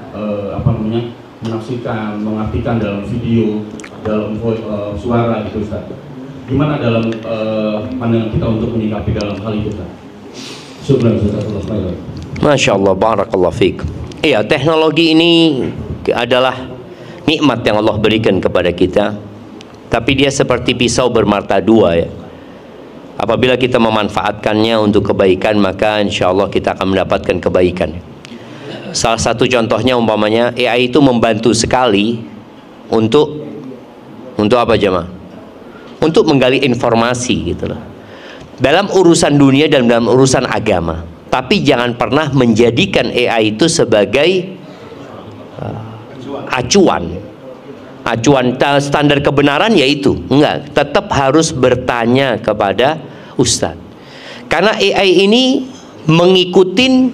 menafsirkan, mengartikan dalam video, dalam suara gitu Ustaz. Gimana dalam pandangan kita untuk menyikapi dalam hal itu Ustaz? Masya Allah, barakallahu fiik. Iya, teknologi ini adalah nikmat yang Allah berikan kepada kita. Tapi dia seperti pisau bermata dua ya. Apabila kita memanfaatkannya untuk kebaikan, maka insya Allah kita akan mendapatkan kebaikan. Salah satu contohnya umpamanya AI itu membantu sekali untuk apa jemaah? Untuk menggali informasi gitu loh. Dalam urusan dunia dan dalam urusan agama. Tapi jangan pernah menjadikan AI itu sebagai acuan standar kebenaran, yaitu enggak, tetap harus bertanya kepada ustadz, karena AI ini mengikuti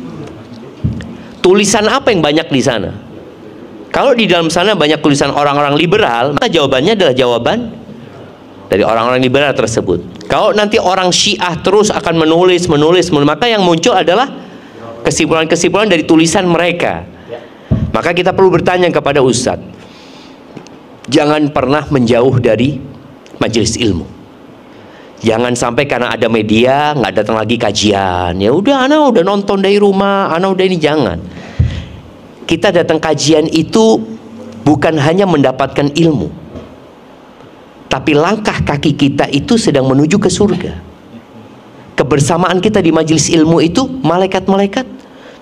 tulisan apa yang banyak di sana. Kalau di dalam sana banyak tulisan orang-orang liberal, maka jawabannya adalah jawaban dari orang-orang liberal tersebut. Kalau nanti orang Syiah terus akan menulis, maka yang muncul adalah kesimpulan-kesimpulan dari tulisan mereka. Maka kita perlu bertanya kepada Ustadz, jangan pernah menjauh dari majelis ilmu. Jangan sampai karena ada media nggak datang lagi kajian. Ya udah, ana udah nonton dari rumah, ana udah ini. Jangan. Kita datang kajian itu bukan hanya mendapatkan ilmu, tapi langkah kaki kita itu sedang menuju ke surga. Kebersamaan kita di majelis ilmu itu, malaikat-malaikat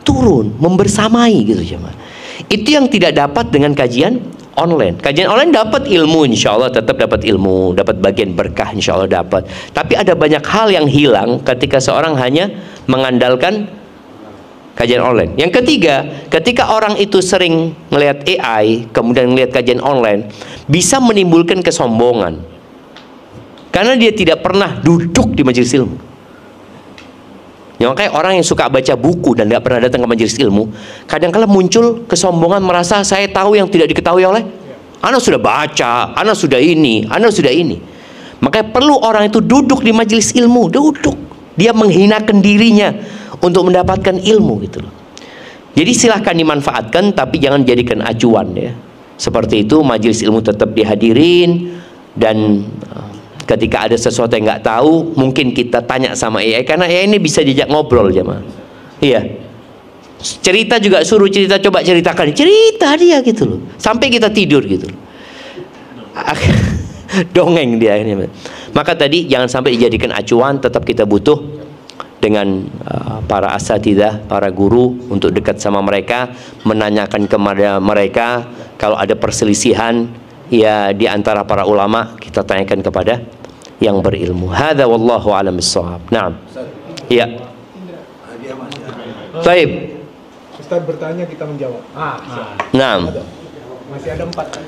turun membersamai gitu jemaah. Itu yang tidak dapat dengan kajian online. Kajian online dapat ilmu, insya Allah tetap dapat ilmu, dapat bagian berkah, insya Allah dapat. Tapi ada banyak hal yang hilang ketika seorang hanya mengandalkan kajian online. Yang ketiga, ketika orang itu sering melihat AI, kemudian melihat kajian online, bisa menimbulkan kesombongan. Karena dia tidak pernah duduk di majelis ilmu. Ya, makanya orang yang suka baca buku dan tidak pernah datang ke majelis ilmu, kadang-kala muncul kesombongan, merasa saya tahu yang tidak diketahui oleh ana sudah baca, ana sudah ini, ana sudah ini. Makanya perlu orang itu duduk di majelis ilmu, duduk. Dia menghinakan dirinya untuk mendapatkan ilmu gitu loh. Jadi silahkan dimanfaatkan, tapi jangan jadikan acuan ya. Seperti itu, majelis ilmu tetap dihadirin, dan ketika ada sesuatu yang nggak tahu, mungkin kita tanya sama AI, karena AI ini bisa diajak ngobrol jemaah. Iya. Cerita juga suruh cerita, coba ceritakan, cerita dia gitu loh, sampai kita tidur gitu loh. Dongeng dia akhirnya. Maka tadi jangan sampai dijadikan acuan, tetap kita butuh dengan para asatidzah, para guru, untuk dekat sama mereka, menanyakan kepada mereka kalau ada perselisihan ya di antara para ulama, kita tanyakan kepada yang berilmu. Hadza wallahu a'lam bissawab. Naam. Iya. Baik. Ustaz bertanya, kita menjawab. Naam. Masih ada 4.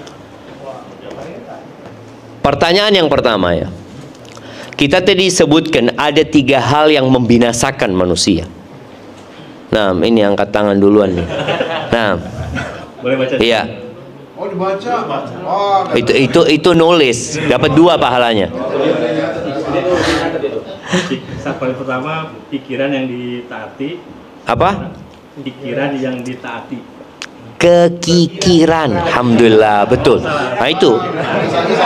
Pertanyaan yang pertama ya. Kita tadi sebutkan ada 3 hal yang membinasakan manusia. Nah, ini angkat tangan duluan nih. Nah, Boleh baca? iya. Oh, dibaca. Oh, Itu nulis, dapat 2 pahalanya. Paling pertama, pikiran yang ditaati. Apa? Pikiran yang ditaati. Kekikiran. Alhamdulillah, betul. Nah itu,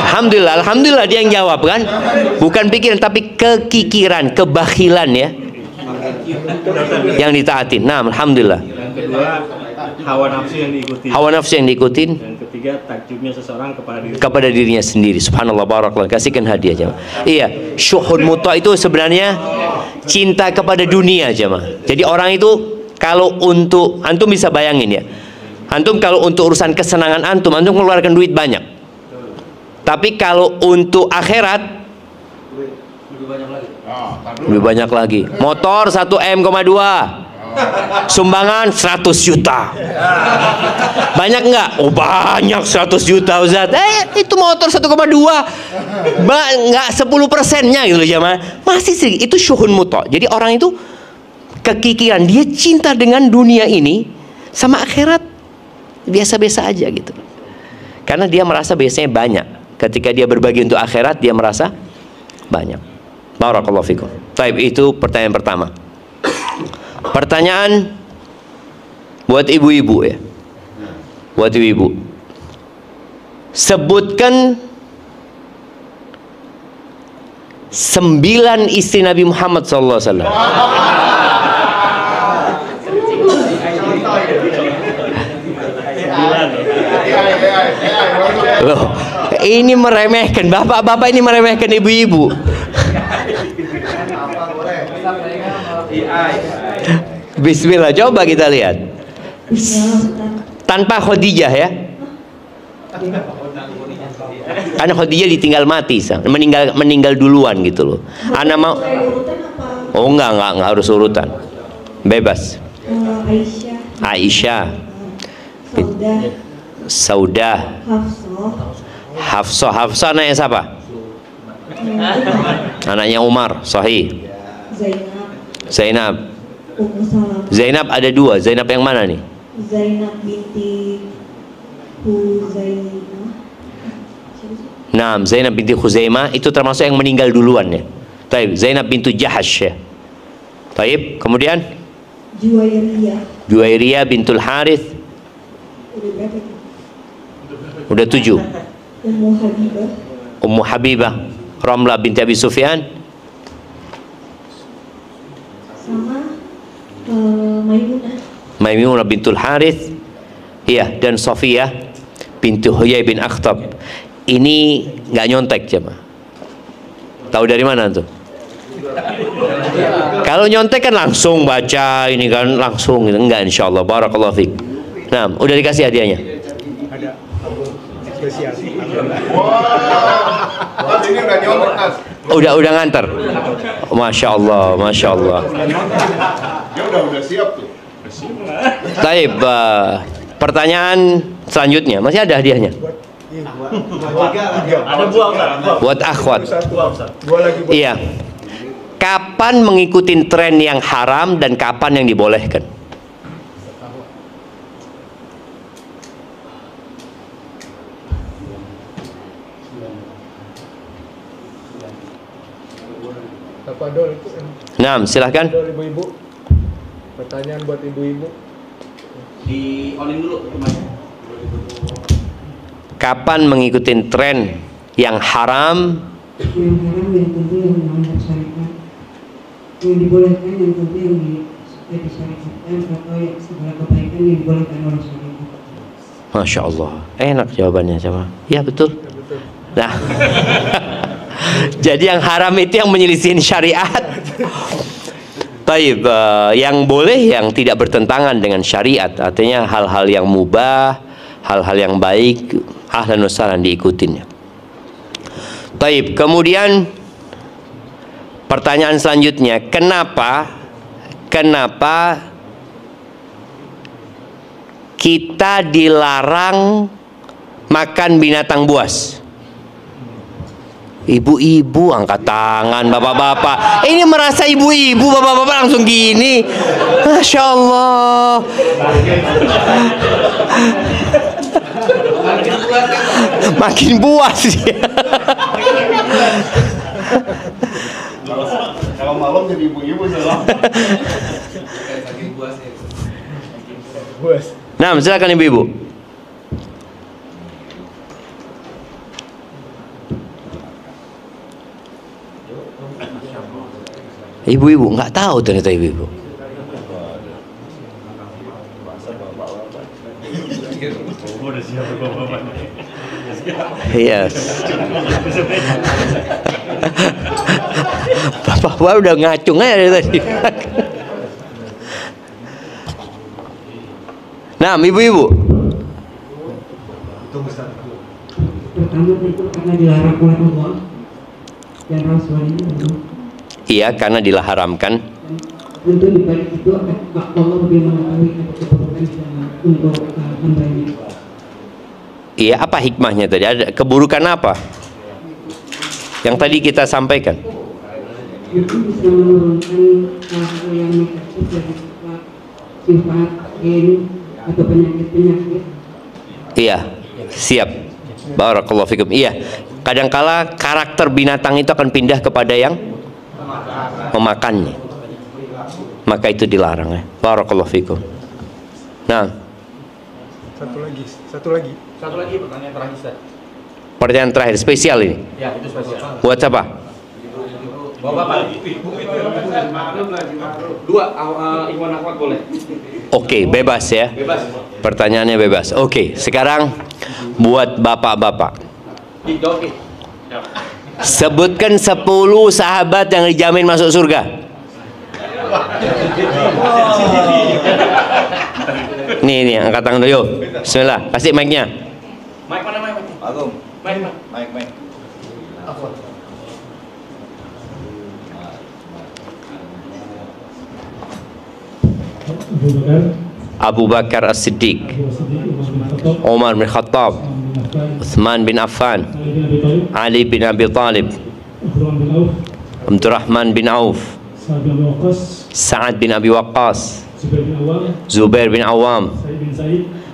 alhamdulillah dia yang jawab kan, bukan pikiran tapi kekikiran, kebakhilan ya, yang ditaatin. Nah, alhamdulillah. Yang kedua, hawa nafsu yang diikuti. Hawa nafsu yang diikutin. Yang ketiga, takjubnya seseorang kepada dirinya sendiri. Subhanallah, barakallah. Kasihkan hadiah jemaah. Iya, syuhud muta itu sebenarnya cinta kepada dunia jemaah. Jadi orang itu kalau untuk, antum bisa bayangin ya, antum kalau untuk urusan kesenangan antum mengeluarkan duit banyak. Tapi kalau untuk akhirat lebih banyak lagi. Motor 1,2 M, sumbangan 100 juta. Banyak nggak? Oh banyak, 100 juta Ustaz. Itu motor 1,2, nggak 10%-nya gitu loh jemaah. Masih sih, itu syuhun muta. Jadi orang itu kekikiran, dia cinta dengan dunia ini, sama akhirat biasa-biasa aja gitu. Karena dia merasa biasanya banyak. Ketika dia berbagi untuk akhirat, dia merasa banyak. Barakallahu fikum. Baik, itu pertanyaan pertama. Pertanyaan buat ibu-ibu ya. Buat ibu-ibu. Sebutkan 9 istri Nabi Muhammad SAW. Loh, ini meremehkan, bapak-bapak ini meremehkan ibu-ibu. Bismillah, coba kita lihat. Tanpa Khadijah ya. Karena Khadijah ditinggal mati, meninggal duluan gitu loh. Anak mau. Oh enggak harus urutan. Bebas. Aisyah. Saudah. Hafsah anaknya siapa? Anaknya Umar, sahih. Zainab. Zainab ada 2. Zainab yang mana nih? Zainab binti Huzainah. Nah, Zainab binti Khuzaimah itu termasuk yang meninggal duluan ya. Taib, Zainab bintu Jahash ya. Taib, kemudian Juwairiyah bintul Harith. Udah 7. Ummu Habibah. Ramlah binti Abi Sufyan. Sama Maimunah bintul Harith. Iya, dan Sofiyah bintu Huyai bin Akhtab. Ini nggak nyontek cuma. Tahu dari mana tuh? Kalau nyontek kan langsung baca ini kan langsung gitu. Enggak, insyaallah. Barakallahu fiik. Nah, udah dikasih hadiahnya. Ada spesial. Ini udah nyontek, Mas. Udah nganter. Masya Allah, masya Allah. Ya udah siap tuh. Taib, pertanyaan selanjutnya masih ada hadiahnya. Ada buah Ustaz. Buat akhwat. Dua lagi buat Iya. Kapan mengikuti tren yang haram dan kapan yang dibolehkan? Pak Dol itu. Nah, silahkan. Dol ibu-ibu. Pertanyaan buat ibu-ibu. Di on dulu temannya. Kapan mengikuti tren yang haram? Yang haram yang tentu yang melanggar syariat, yang dibolehkan yang tentu yang disyariatkan atau yang segala kebaikan yang dibolehkan oleh syariat. Masya Allah, enak jawabannya sama. Ya betul. Nah, jadi yang haram itu yang menyelisihin syariat. Taib, yang boleh yang tidak bertentangan dengan syariat, artinya hal-hal yang mubah, hal-hal yang baik, ahlan wa sahlan diikutin. Taib, kemudian pertanyaan selanjutnya, kenapa kita dilarang makan binatang buas? Ibu-ibu angkat tangan, bapak-bapak. Ini merasa ibu-ibu, bapak-bapak langsung gini. Masya Allah. Makin buas ya. Kalau malam jadi ibu-ibu salah. Nah, silakan ibu-ibu. Ibu-ibu nggak tahu ternyata ibu-ibu. Yes. Bapak udah ngacung aja dari tadi. Nah, ibu-ibu. Pertama tentu karena dilarang oleh Allah dan Rasulnya. Iya, karena diharamkan. Tentu di balik itu Allah lebih mengetahui keburukan untuk hambanya. Iya, apa hikmahnya tadi? Ada keburukan apa? Yang tadi kita sampaikan. Itu bisa menurunkan hal-hal yang negatif dari sifat gen atau penyakit-penyakit. Iya, siap. Barakallahu fikum. Iya, kadangkala karakter binatang itu akan pindah kepada yang memakannya, maka itu dilarang ya. Barakallahu fikum. Nah, Satu lagi pertanyaan terakhir Ustaz. pertanyaan terakhir spesial ini. Ya, itu spesial. Buat siapa? Bapak. Dua, Iwan Akhwat boleh. Oke, bebas ya. Bebas. Pertanyaannya bebas. Oke, sekarang buat bapak-bapak. Oke. Sebutkan 10 sahabat yang dijamin masuk surga. Nih, angkat tangan dulu. Yuk. Bismillah, kasih mic-nya. Mic mana mic? Agung. Mic. Abu Bakar As-Siddiq, Umar bin Khattab, Uthman bin Affan, Ali bin Abi Talib, Abdurrahman bin Auf, Sa'ad bin Abi Waqqas, Zubair bin Awam,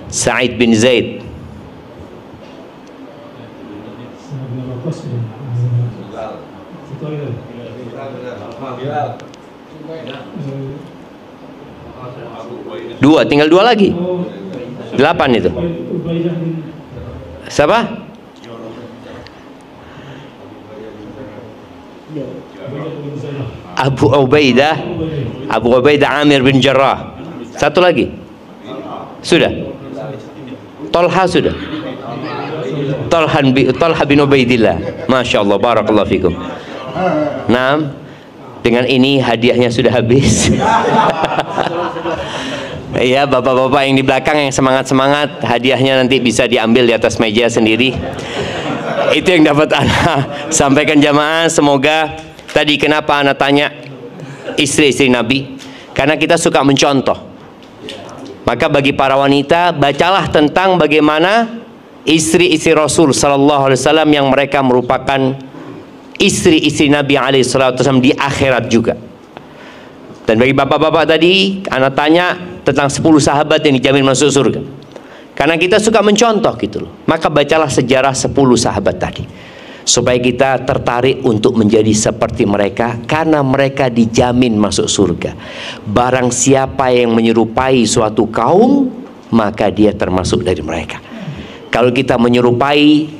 Sa'id bin Zaid, Dua, tinggal dua lagi. 8 itu. Siapa? Abu Ubaidah Amir bin Jarrah. Satu lagi. Sudah. Talha sudah. Talha bin Ubaidillah. Masya Allah, barakallahu fikum. Nah, dengan ini hadiahnya sudah habis. Iya, bapak-bapak yang di belakang yang semangat-semangat, hadiahnya nanti bisa diambil di atas meja sendiri. Itu yang dapat Ana sampaikan jamaah. Semoga tadi kenapa Ana tanya istri-istri Nabi, karena kita suka mencontoh. Maka bagi para wanita, bacalah tentang bagaimana istri-istri Rasul sallallahu alaihi wasallam yang mereka merupakan istri-istri Nabi alaihi wasallam di akhirat juga. Dan bagi bapak-bapak tadi, Ana tanya tentang 10 sahabat yang dijamin masuk surga. Karena kita suka mencontoh gitu loh. Maka bacalah sejarah 10 sahabat tadi, supaya kita tertarik untuk menjadi seperti mereka, karena mereka dijamin masuk surga. Barang siapa yang menyerupai suatu kaum, maka dia termasuk dari mereka. Kalau kita menyerupai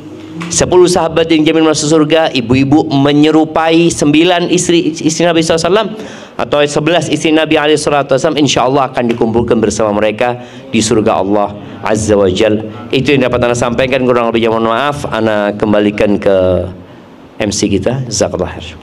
10 sahabat yang dijamin masuk surga, ibu-ibu menyerupai 9 istri Nabi SAW atau 11 istri Nabi SAW, insya Allah akan dikumpulkan bersama mereka di surga Allah Azza wa Jal. Itu yang dapat Ana sampaikan, kurang lebihnya mohon maaf. Ana kembalikan ke MC kita. Jazakallah khair.